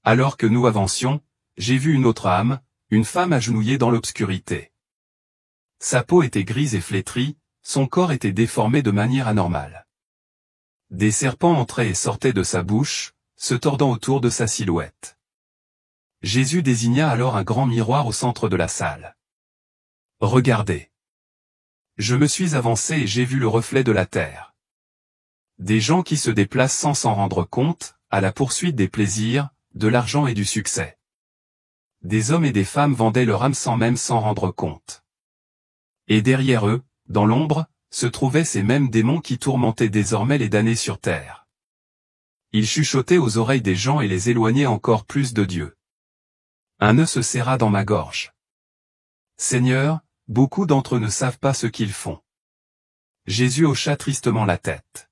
Alors que nous avancions, j'ai vu une autre âme, une femme agenouillée dans l'obscurité. Sa peau était grise et flétrie, son corps était déformé de manière anormale. Des serpents entraient et sortaient de sa bouche, se tordant autour de sa silhouette. Jésus désigna alors un grand miroir au centre de la salle. « Regardez. » Je me suis avancé et j'ai vu le reflet de la terre. Des gens qui se déplacent sans s'en rendre compte, à la poursuite des plaisirs, de l'argent et du succès. Des hommes et des femmes vendaient leur âme sans même s'en rendre compte. Et derrière eux, dans l'ombre, se trouvaient ces mêmes démons qui tourmentaient désormais les damnés sur terre. Ils chuchotaient aux oreilles des gens et les éloignaient encore plus de Dieu. Un nœud se serra dans ma gorge. Seigneur, beaucoup d'entre eux ne savent pas ce qu'ils font. Jésus hocha tristement la tête.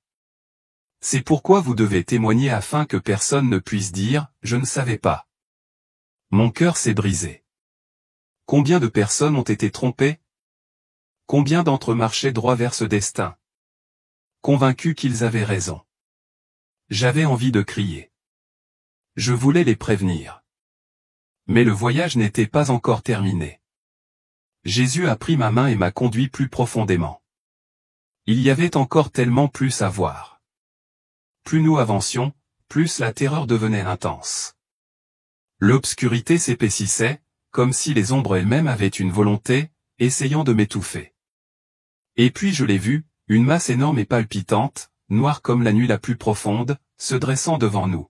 C'est pourquoi vous devez témoigner afin que personne ne puisse dire, je ne savais pas. Mon cœur s'est brisé. Combien de personnes ont été trompées? Combien d'entre eux marchaient droit vers ce destin? Convaincus qu'ils avaient raison. J'avais envie de crier. Je voulais les prévenir. Mais le voyage n'était pas encore terminé. Jésus a pris ma main et m'a conduit plus profondément. Il y avait encore tellement plus à voir. Plus nous avancions, plus la terreur devenait intense. L'obscurité s'épaississait, comme si les ombres elles-mêmes avaient une volonté, essayant de m'étouffer. Et puis je l'ai vu, une masse énorme et palpitante, noire comme la nuit la plus profonde, se dressant devant nous.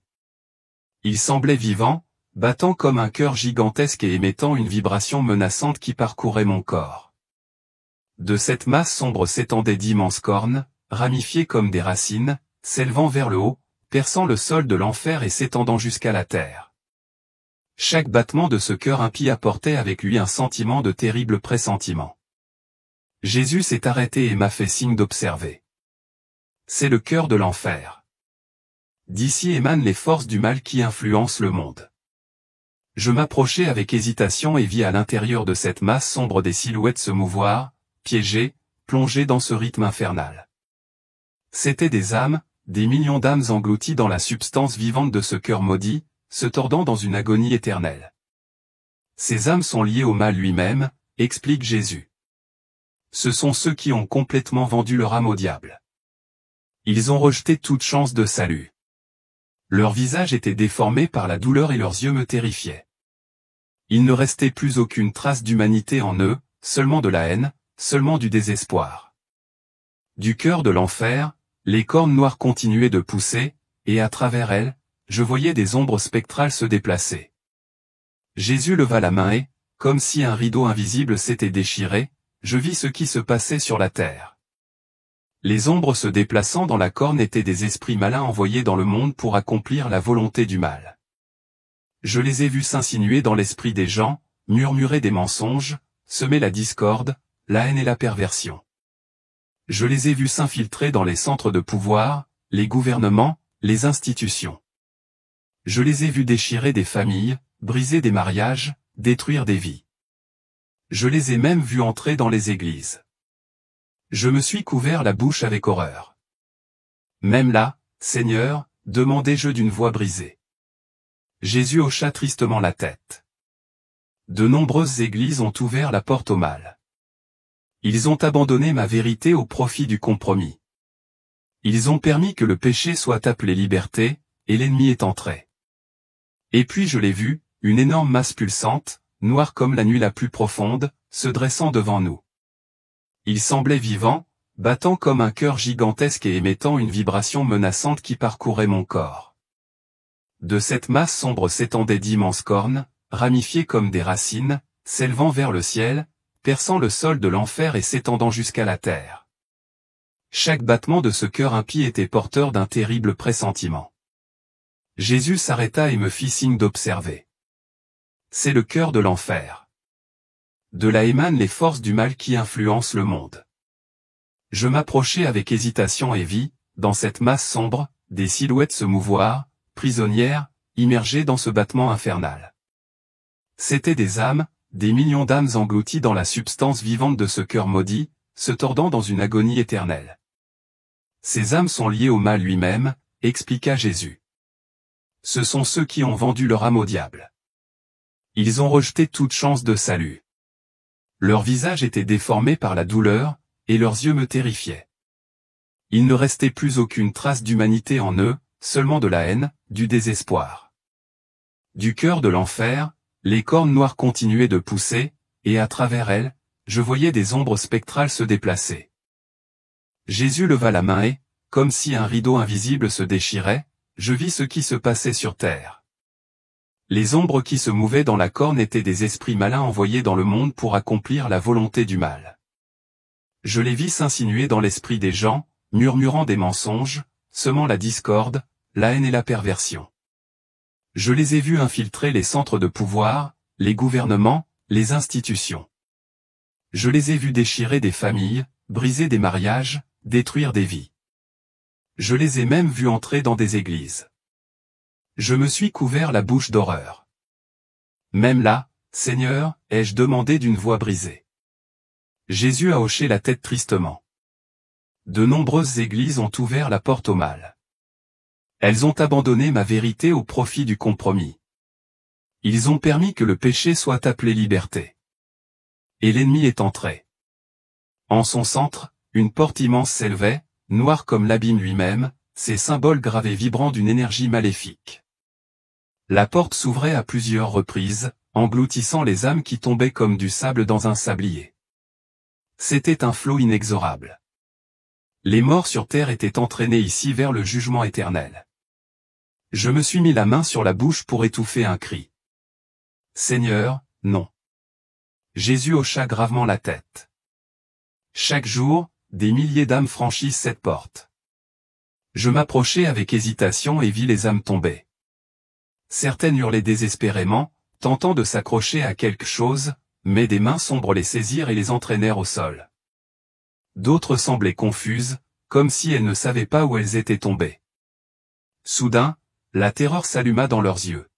Il semblait vivant, battant comme un cœur gigantesque et émettant une vibration menaçante qui parcourait mon corps. De cette masse sombre s'étendaient d'immenses cornes, ramifiées comme des racines, s'élevant vers le haut, perçant le sol de l'enfer et s'étendant jusqu'à la terre. Chaque battement de ce cœur impie apportait avec lui un sentiment de terrible pressentiment. Jésus s'est arrêté et m'a fait signe d'observer. C'est le cœur de l'enfer. D'ici émanent les forces du mal qui influencent le monde. Je m'approchai avec hésitation et vis à l'intérieur de cette masse sombre des silhouettes se mouvoir, piégées, plongées dans ce rythme infernal. C'étaient des âmes, des millions d'âmes englouties dans la substance vivante de ce cœur maudit, se tordant dans une agonie éternelle. Ces âmes sont liées au mal lui-même, explique Jésus. Ce sont ceux qui ont complètement vendu leur âme au diable. Ils ont rejeté toute chance de salut. Leur visage était déformé par la douleur et leurs yeux me terrifiaient. Il ne restait plus aucune trace d'humanité en eux, seulement de la haine, seulement du désespoir. Du cœur de l'enfer, les cornes noires continuaient de pousser, et à travers elles, je voyais des ombres spectrales se déplacer. Jésus leva la main et, comme si un rideau invisible s'était déchiré, je vis ce qui se passait sur la terre. Les ombres se déplaçant dans la corne étaient des esprits malins envoyés dans le monde pour accomplir la volonté du mal. Je les ai vus s'insinuer dans l'esprit des gens, murmurer des mensonges, semer la discorde, la haine et la perversion. Je les ai vus s'infiltrer dans les centres de pouvoir, les gouvernements, les institutions. Je les ai vus déchirer des familles, briser des mariages, détruire des vies. Je les ai même vus entrer dans les églises. Je me suis couvert la bouche avec horreur. Même là, Seigneur, demandai-je d'une voix brisée. Jésus hocha tristement la tête. De nombreuses églises ont ouvert la porte au mal. Ils ont abandonné ma vérité au profit du compromis. Ils ont permis que le péché soit appelé liberté, et l'ennemi est entré. Et puis je l'ai vu, une énorme masse pulsante, noire comme la nuit la plus profonde, se dressant devant nous. Il semblait vivant, battant comme un cœur gigantesque et émettant une vibration menaçante qui parcourait mon corps. De cette masse sombre s'étendaient d'immenses cornes, ramifiées comme des racines, s'élevant vers le ciel, perçant le sol de l'enfer et s'étendant jusqu'à la terre. Chaque battement de ce cœur impie était porteur d'un terrible pressentiment. Jésus s'arrêta et me fit signe d'observer. C'est le cœur de l'enfer. De là émanent les forces du mal qui influencent le monde. Je m'approchai avec hésitation et vis, dans cette masse sombre, des silhouettes se mouvoir, prisonnières, immergées dans ce battement infernal. C'étaient des âmes, des millions d'âmes englouties dans la substance vivante de ce cœur maudit, se tordant dans une agonie éternelle. Ces âmes sont liées au mal lui-même, expliqua Jésus. Ce sont ceux qui ont vendu leur âme au diable. Ils ont rejeté toute chance de salut. Leur visage était déformé par la douleur, et leurs yeux me terrifiaient. Il ne restait plus aucune trace d'humanité en eux, seulement de la haine, du désespoir. Du cœur de l'enfer, les cornes noires continuaient de pousser, et à travers elles, je voyais des ombres spectrales se déplacer. Jésus leva la main et, comme si un rideau invisible se déchirait, je vis ce qui se passait sur terre. Les ombres qui se mouvaient dans la corne étaient des esprits malins envoyés dans le monde pour accomplir la volonté du mal. Je les vis s'insinuer dans l'esprit des gens, murmurant des mensonges, semant la discorde, la haine et la perversion. Je les ai vus infiltrer les centres de pouvoir, les gouvernements, les institutions. Je les ai vus déchirer des familles, briser des mariages, détruire des vies. Je les ai même vus entrer dans des églises. Je me suis couvert la bouche d'horreur. Même là, Seigneur, ai-je demandé d'une voix brisée. Jésus a hoché la tête tristement. De nombreuses églises ont ouvert la porte au mal. Elles ont abandonné ma vérité au profit du compromis. Ils ont permis que le péché soit appelé liberté. Et l'ennemi est entré. En son centre, une porte immense s'élevait, noire comme l'abîme lui-même, ses symboles gravés vibrant d'une énergie maléfique. La porte s'ouvrait à plusieurs reprises, engloutissant les âmes qui tombaient comme du sable dans un sablier. C'était un flot inexorable. Les morts sur terre étaient entraînés ici vers le jugement éternel. Je me suis mis la main sur la bouche pour étouffer un cri. Seigneur, non. Jésus hocha gravement la tête. Chaque jour, des milliers d'âmes franchissent cette porte. Je m'approchai avec hésitation et vis les âmes tomber. Certaines hurlaient désespérément, tentant de s'accrocher à quelque chose, mais des mains sombres les saisirent et les entraînèrent au sol. d'autres semblaient confuses, comme si elles ne savaient pas où elles étaient tombées. Soudain, la terreur s'alluma dans leurs yeux.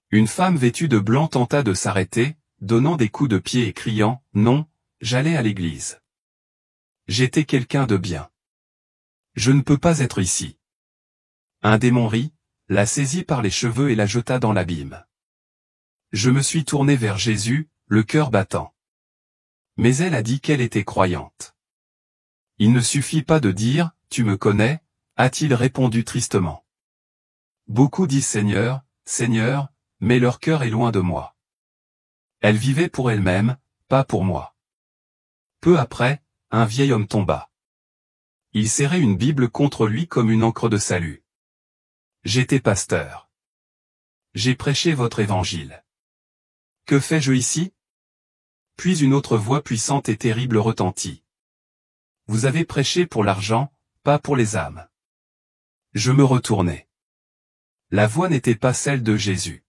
Une femme vêtue de blanc tenta de s'arrêter, donnant des coups de pied et criant « Non, j'allais à l'église. J'étais quelqu'un de bien. Je ne peux pas être ici. » Un démon rit, la saisit par les cheveux et la jeta dans l'abîme. Je me suis tourné vers Jésus, le cœur battant. Mais elle a dit qu'elle était croyante. Il ne suffit pas de dire « Tu me connais », a-t-il répondu tristement. Beaucoup disent Seigneur, Seigneur, mais leur cœur est loin de moi. Elle vivait pour elle-même, pas pour moi. Peu après, un vieil homme tomba. Il serrait une Bible contre lui comme une encre de salut. J'étais pasteur. J'ai prêché votre évangile. Que fais-je ici? Puis une autre voix puissante et terrible retentit. Vous avez prêché pour l'argent, pas pour les âmes. Je me retournai. La voix n'était pas celle de Jésus.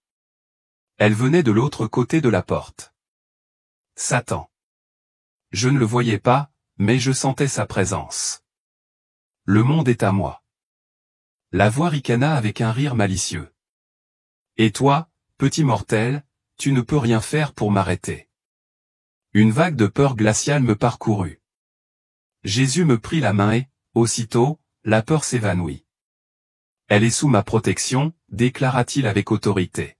Elle venait de l'autre côté de la porte. Satan. Je ne le voyais pas, mais je sentais sa présence. Le monde est à moi. La voix ricana avec un rire malicieux. Et toi, petit mortel, tu ne peux rien faire pour m'arrêter. Une vague de peur glaciale me parcourut. Jésus me prit la main et, aussitôt, la peur s'évanouit. Elle est sous ma protection, déclara-t-il avec autorité.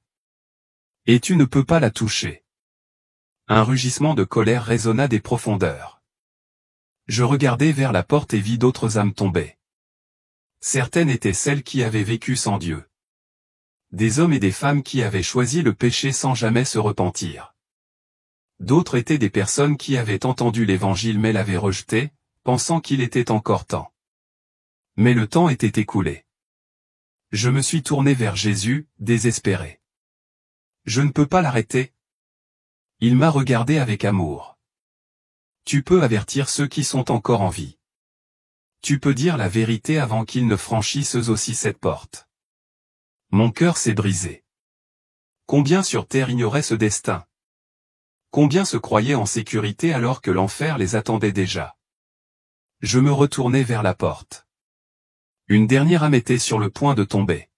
Et tu ne peux pas la toucher. Un rugissement de colère résonna des profondeurs. Je regardai vers la porte et vis d'autres âmes tomber. Certaines étaient celles qui avaient vécu sans Dieu. Des hommes et des femmes qui avaient choisi le péché sans jamais se repentir. D'autres étaient des personnes qui avaient entendu l'Évangile mais l'avaient rejeté, pensant qu'il était encore temps. Mais le temps était écoulé. Je me suis tourné vers Jésus, désespéré. Je ne peux pas l'arrêter. Il m'a regardé avec amour. Tu peux avertir ceux qui sont encore en vie. Tu peux dire la vérité avant qu'ils ne franchissent eux aussi cette porte. Mon cœur s'est brisé. Combien sur terre ignoraient ce destin? Combien se croyaient en sécurité alors que l'enfer les attendait déjà? Je me retournai vers la porte. Une dernière âme était sur le point de tomber.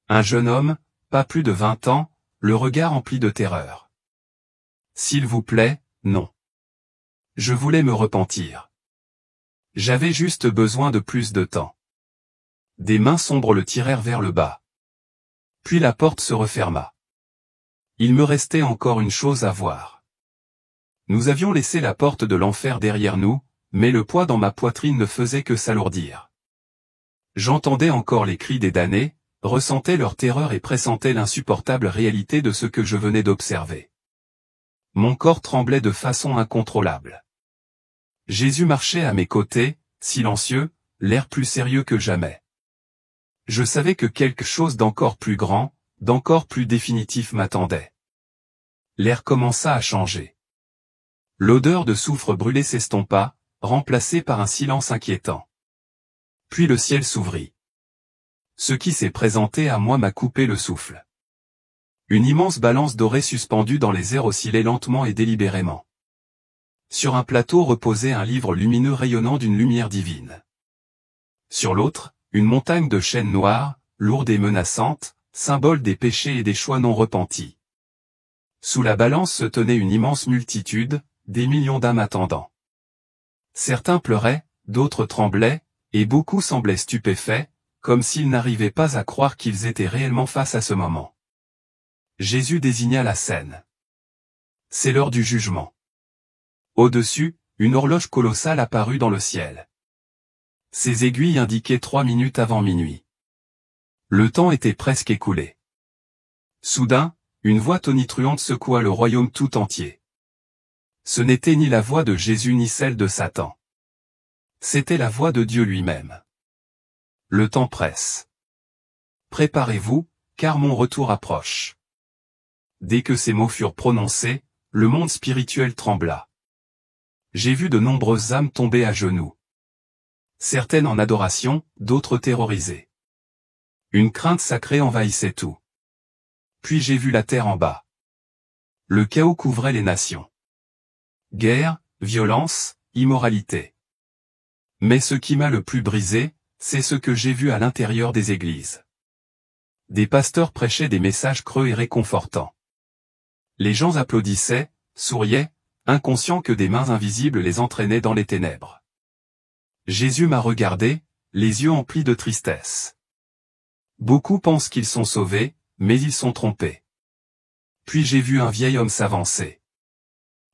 Un jeune homme, pas plus de 20 ans, le regard empli de terreur. S'il vous plaît, non. Je voulais me repentir. J'avais juste besoin de plus de temps. Des mains sombres le tirèrent vers le bas. Puis la porte se referma. Il me restait encore une chose à voir. Nous avions laissé la porte de l'enfer derrière nous, mais le poids dans ma poitrine ne faisait que s'alourdir. J'entendais encore les cris des damnés, ressentais leur terreur et pressentais l'insupportable réalité de ce que je venais d'observer. Mon corps tremblait de façon incontrôlable. Jésus marchait à mes côtés, silencieux, l'air plus sérieux que jamais. Je savais que quelque chose d'encore plus grand, d'encore plus définitif m'attendait. L'air commença à changer. L'odeur de soufre brûlé s'estompa, remplacée par un silence inquiétant. Puis le ciel s'ouvrit. Ce qui s'est présenté à moi m'a coupé le souffle. Une immense balance dorée suspendue dans les airs oscillait lentement et délibérément. Sur un plateau reposait un livre lumineux rayonnant d'une lumière divine. Sur l'autre, une montagne de chaînes noires, lourde et menaçante, symbole des péchés et des choix non repentis. Sous la balance se tenait une immense multitude, des millions d'âmes attendant. Certains pleuraient, d'autres tremblaient, et beaucoup semblaient stupéfaits, comme s'ils n'arrivaient pas à croire qu'ils étaient réellement face à ce moment. Jésus désigna la scène. C'est l'heure du jugement. Au-dessus, une horloge colossale apparut dans le ciel. Ses aiguilles indiquaient 3 minutes avant minuit. Le temps était presque écoulé. Soudain, une voix tonitruante secoua le royaume tout entier. Ce n'était ni la voix de Jésus ni celle de Satan. C'était la voix de Dieu lui-même. Le temps presse. Préparez-vous, car mon retour approche. Dès que ces mots furent prononcés, le monde spirituel trembla. J'ai vu de nombreuses âmes tomber à genoux. Certaines en adoration, d'autres terrorisées. Une crainte sacrée envahissait tout. Puis j'ai vu la terre en bas. Le chaos couvrait les nations. Guerre, violence, immoralité. Mais ce qui m'a le plus brisé, c'est ce que j'ai vu à l'intérieur des églises. Des pasteurs prêchaient des messages creux et réconfortants. Les gens applaudissaient, souriaient, inconscients que des mains invisibles les entraînaient dans les ténèbres. Jésus m'a regardé, les yeux emplis de tristesse. Beaucoup pensent qu'ils sont sauvés, mais ils sont trompés. Puis j'ai vu un vieil homme s'avancer.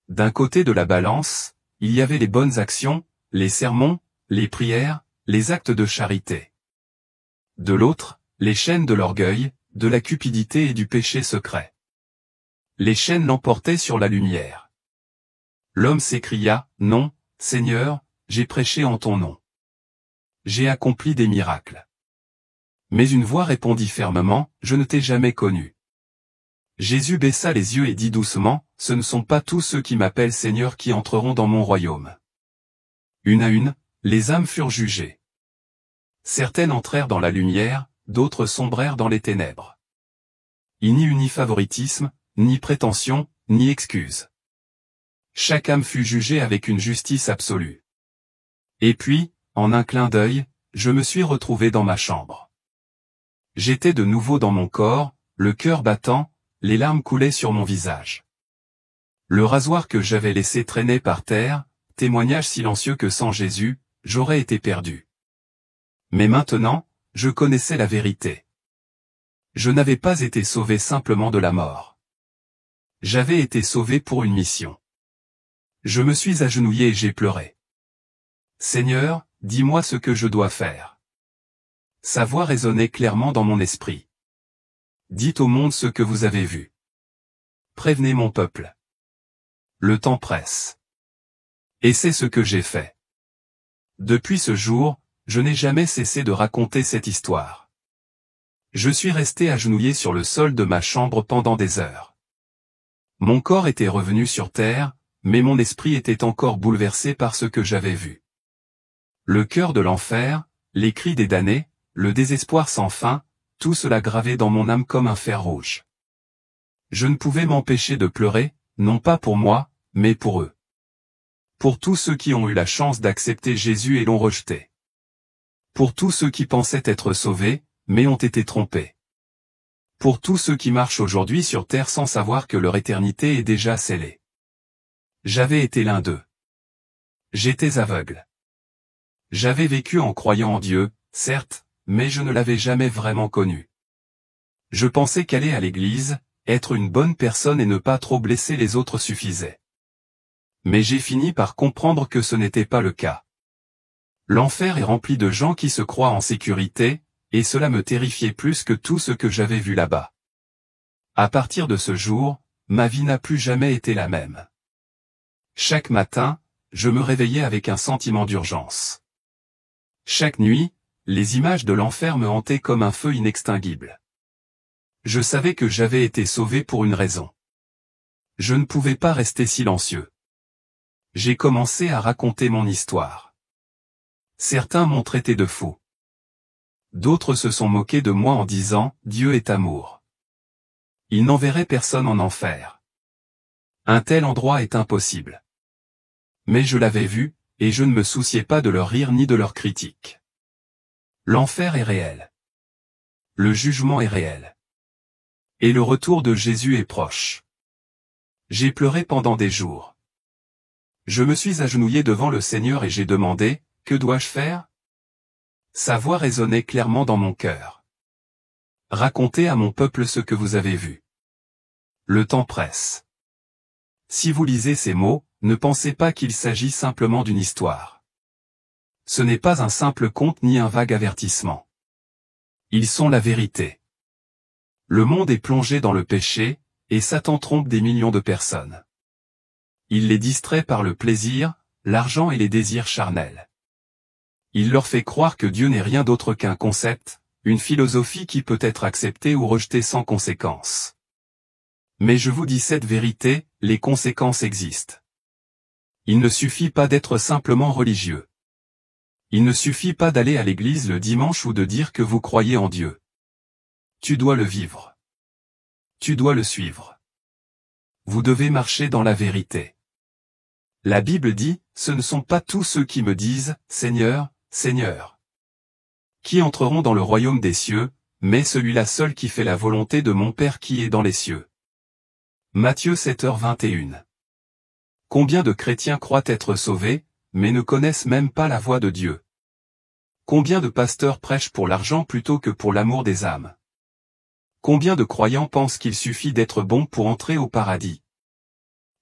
D'un côté de la balance, il y avait les bonnes actions, les sermons, les prières, les actes de charité. De l'autre, les chaînes de l'orgueil, de la cupidité et du péché secret. Les chaînes l'emportaient sur la lumière. L'homme s'écria, « Non, Seigneur, j'ai prêché en ton nom. J'ai accompli des miracles. » Mais une voix répondit fermement, « Je ne t'ai jamais connu. » Jésus baissa les yeux et dit doucement, « Ce ne sont pas tous ceux qui m'appellent Seigneur qui entreront dans mon royaume. » Une à une, les âmes furent jugées. Certaines entrèrent dans la lumière, d'autres sombrèrent dans les ténèbres. Il n'y eut ni favoritisme, ni prétention, ni excuse. Chaque âme fut jugée avec une justice absolue. Et puis, en un clin d'œil, je me suis retrouvé dans ma chambre. J'étais de nouveau dans mon corps, le cœur battant, les larmes coulaient sur mon visage. Le rasoir que j'avais laissé traîner par terre, témoignage silencieux que sans Jésus, j'aurais été perdu. Mais maintenant, je connaissais la vérité. Je n'avais pas été sauvé simplement de la mort. J'avais été sauvé pour une mission. Je me suis agenouillé et j'ai pleuré. Seigneur, dis-moi ce que je dois faire. Sa voix résonnait clairement dans mon esprit. Dites au monde ce que vous avez vu. Prévenez mon peuple. Le temps presse. Et c'est ce que j'ai fait. Depuis ce jour, je n'ai jamais cessé de raconter cette histoire. Je suis resté agenouillé sur le sol de ma chambre pendant des heures. Mon corps était revenu sur terre, mais mon esprit était encore bouleversé par ce que j'avais vu. Le cœur de l'enfer, les cris des damnés, le désespoir sans fin, tout cela gravé dans mon âme comme un fer rouge. Je ne pouvais m'empêcher de pleurer, non pas pour moi, mais pour eux. Pour tous ceux qui ont eu la chance d'accepter Jésus et l'ont rejeté. Pour tous ceux qui pensaient être sauvés, mais ont été trompés. Pour tous ceux qui marchent aujourd'hui sur terre sans savoir que leur éternité est déjà scellée. J'avais été l'un d'eux. J'étais aveugle. J'avais vécu en croyant en Dieu, certes, mais je ne l'avais jamais vraiment connu. Je pensais qu'aller à l'église, être une bonne personne et ne pas trop blesser les autres suffisait. Mais j'ai fini par comprendre que ce n'était pas le cas. L'enfer est rempli de gens qui se croient en sécurité, et cela me terrifiait plus que tout ce que j'avais vu là-bas. À partir de ce jour, ma vie n'a plus jamais été la même. Chaque matin, je me réveillais avec un sentiment d'urgence. Chaque nuit, les images de l'enfer me hantaient comme un feu inextinguible. Je savais que j'avais été sauvé pour une raison. Je ne pouvais pas rester silencieux. J'ai commencé à raconter mon histoire. Certains m'ont traité de fou. D'autres se sont moqués de moi en disant « Dieu est amour ». Il n'enverrait personne en enfer. Un tel endroit est impossible. Mais je l'avais vu, et je ne me souciais pas de leur rire ni de leurs critiques. L'enfer est réel. Le jugement est réel. Et le retour de Jésus est proche. J'ai pleuré pendant des jours. Je me suis agenouillé devant le Seigneur et j'ai demandé, « Que dois-je faire ?» Sa voix résonnait clairement dans mon cœur. Racontez à mon peuple ce que vous avez vu. Le temps presse. Si vous lisez ces mots, ne pensez pas qu'il s'agit simplement d'une histoire. Ce n'est pas un simple conte ni un vague avertissement. Ils sont la vérité. Le monde est plongé dans le péché, et Satan trompe des millions de personnes. Il les distrait par le plaisir, l'argent et les désirs charnels. Il leur fait croire que Dieu n'est rien d'autre qu'un concept, une philosophie qui peut être acceptée ou rejetée sans conséquence. Mais je vous dis cette vérité, les conséquences existent. Il ne suffit pas d'être simplement religieux. Il ne suffit pas d'aller à l'église le dimanche ou de dire que vous croyez en Dieu. Tu dois le vivre. Tu dois le suivre. Vous devez marcher dans la vérité. La Bible dit, « Ce ne sont pas tous ceux qui me disent, Seigneur, Seigneur, qui entreront dans le royaume des cieux, mais celui-là seul qui fait la volonté de mon Père qui est dans les cieux. » Matthieu 7h21. Combien de chrétiens croient être sauvés, mais ne connaissent même pas la voix de Dieu? Combien de pasteurs prêchent pour l'argent plutôt que pour l'amour des âmes? Combien de croyants pensent qu'il suffit d'être bon pour entrer au paradis?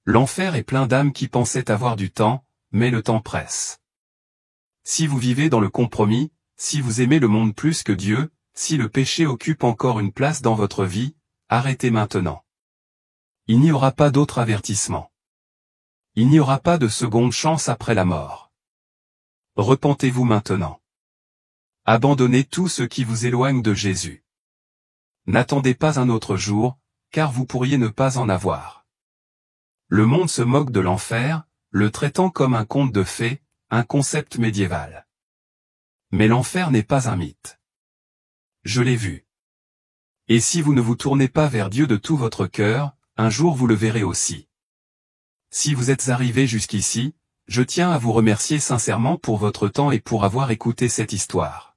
L'enfer est plein d'âmes qui pensaient avoir du temps, mais le temps presse. Si vous vivez dans le compromis, si vous aimez le monde plus que Dieu, si le péché occupe encore une place dans votre vie, arrêtez maintenant. Il n'y aura pas d'autre avertissement. Il n'y aura pas de seconde chance après la mort. Repentez-vous maintenant. Abandonnez tout ce qui vous éloigne de Jésus. N'attendez pas un autre jour, car vous pourriez ne pas en avoir. Le monde se moque de l'enfer, le traitant comme un conte de fées, un concept médiéval. Mais l'enfer n'est pas un mythe. Je l'ai vu. Et si vous ne vous tournez pas vers Dieu de tout votre cœur, un jour vous le verrez aussi. Si vous êtes arrivé jusqu'ici, je tiens à vous remercier sincèrement pour votre temps et pour avoir écouté cette histoire.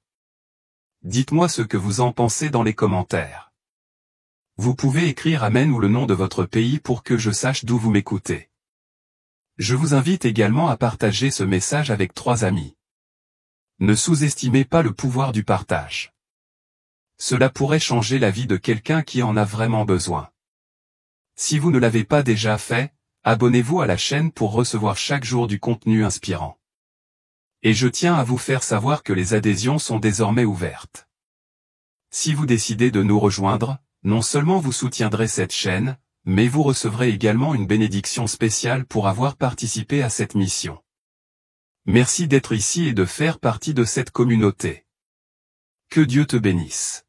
Dites-moi ce que vous en pensez dans les commentaires. Vous pouvez écrire Amen ou le nom de votre pays pour que je sache d'où vous m'écoutez. Je vous invite également à partager ce message avec 3 amis. Ne sous-estimez pas le pouvoir du partage. Cela pourrait changer la vie de quelqu'un qui en a vraiment besoin. Si vous ne l'avez pas déjà fait, abonnez-vous à la chaîne pour recevoir chaque jour du contenu inspirant. Et je tiens à vous faire savoir que les adhésions sont désormais ouvertes. Si vous décidez de nous rejoindre, non seulement vous soutiendrez cette chaîne, mais vous recevrez également une bénédiction spéciale pour avoir participé à cette mission. Merci d'être ici et de faire partie de cette communauté. Que Dieu te bénisse.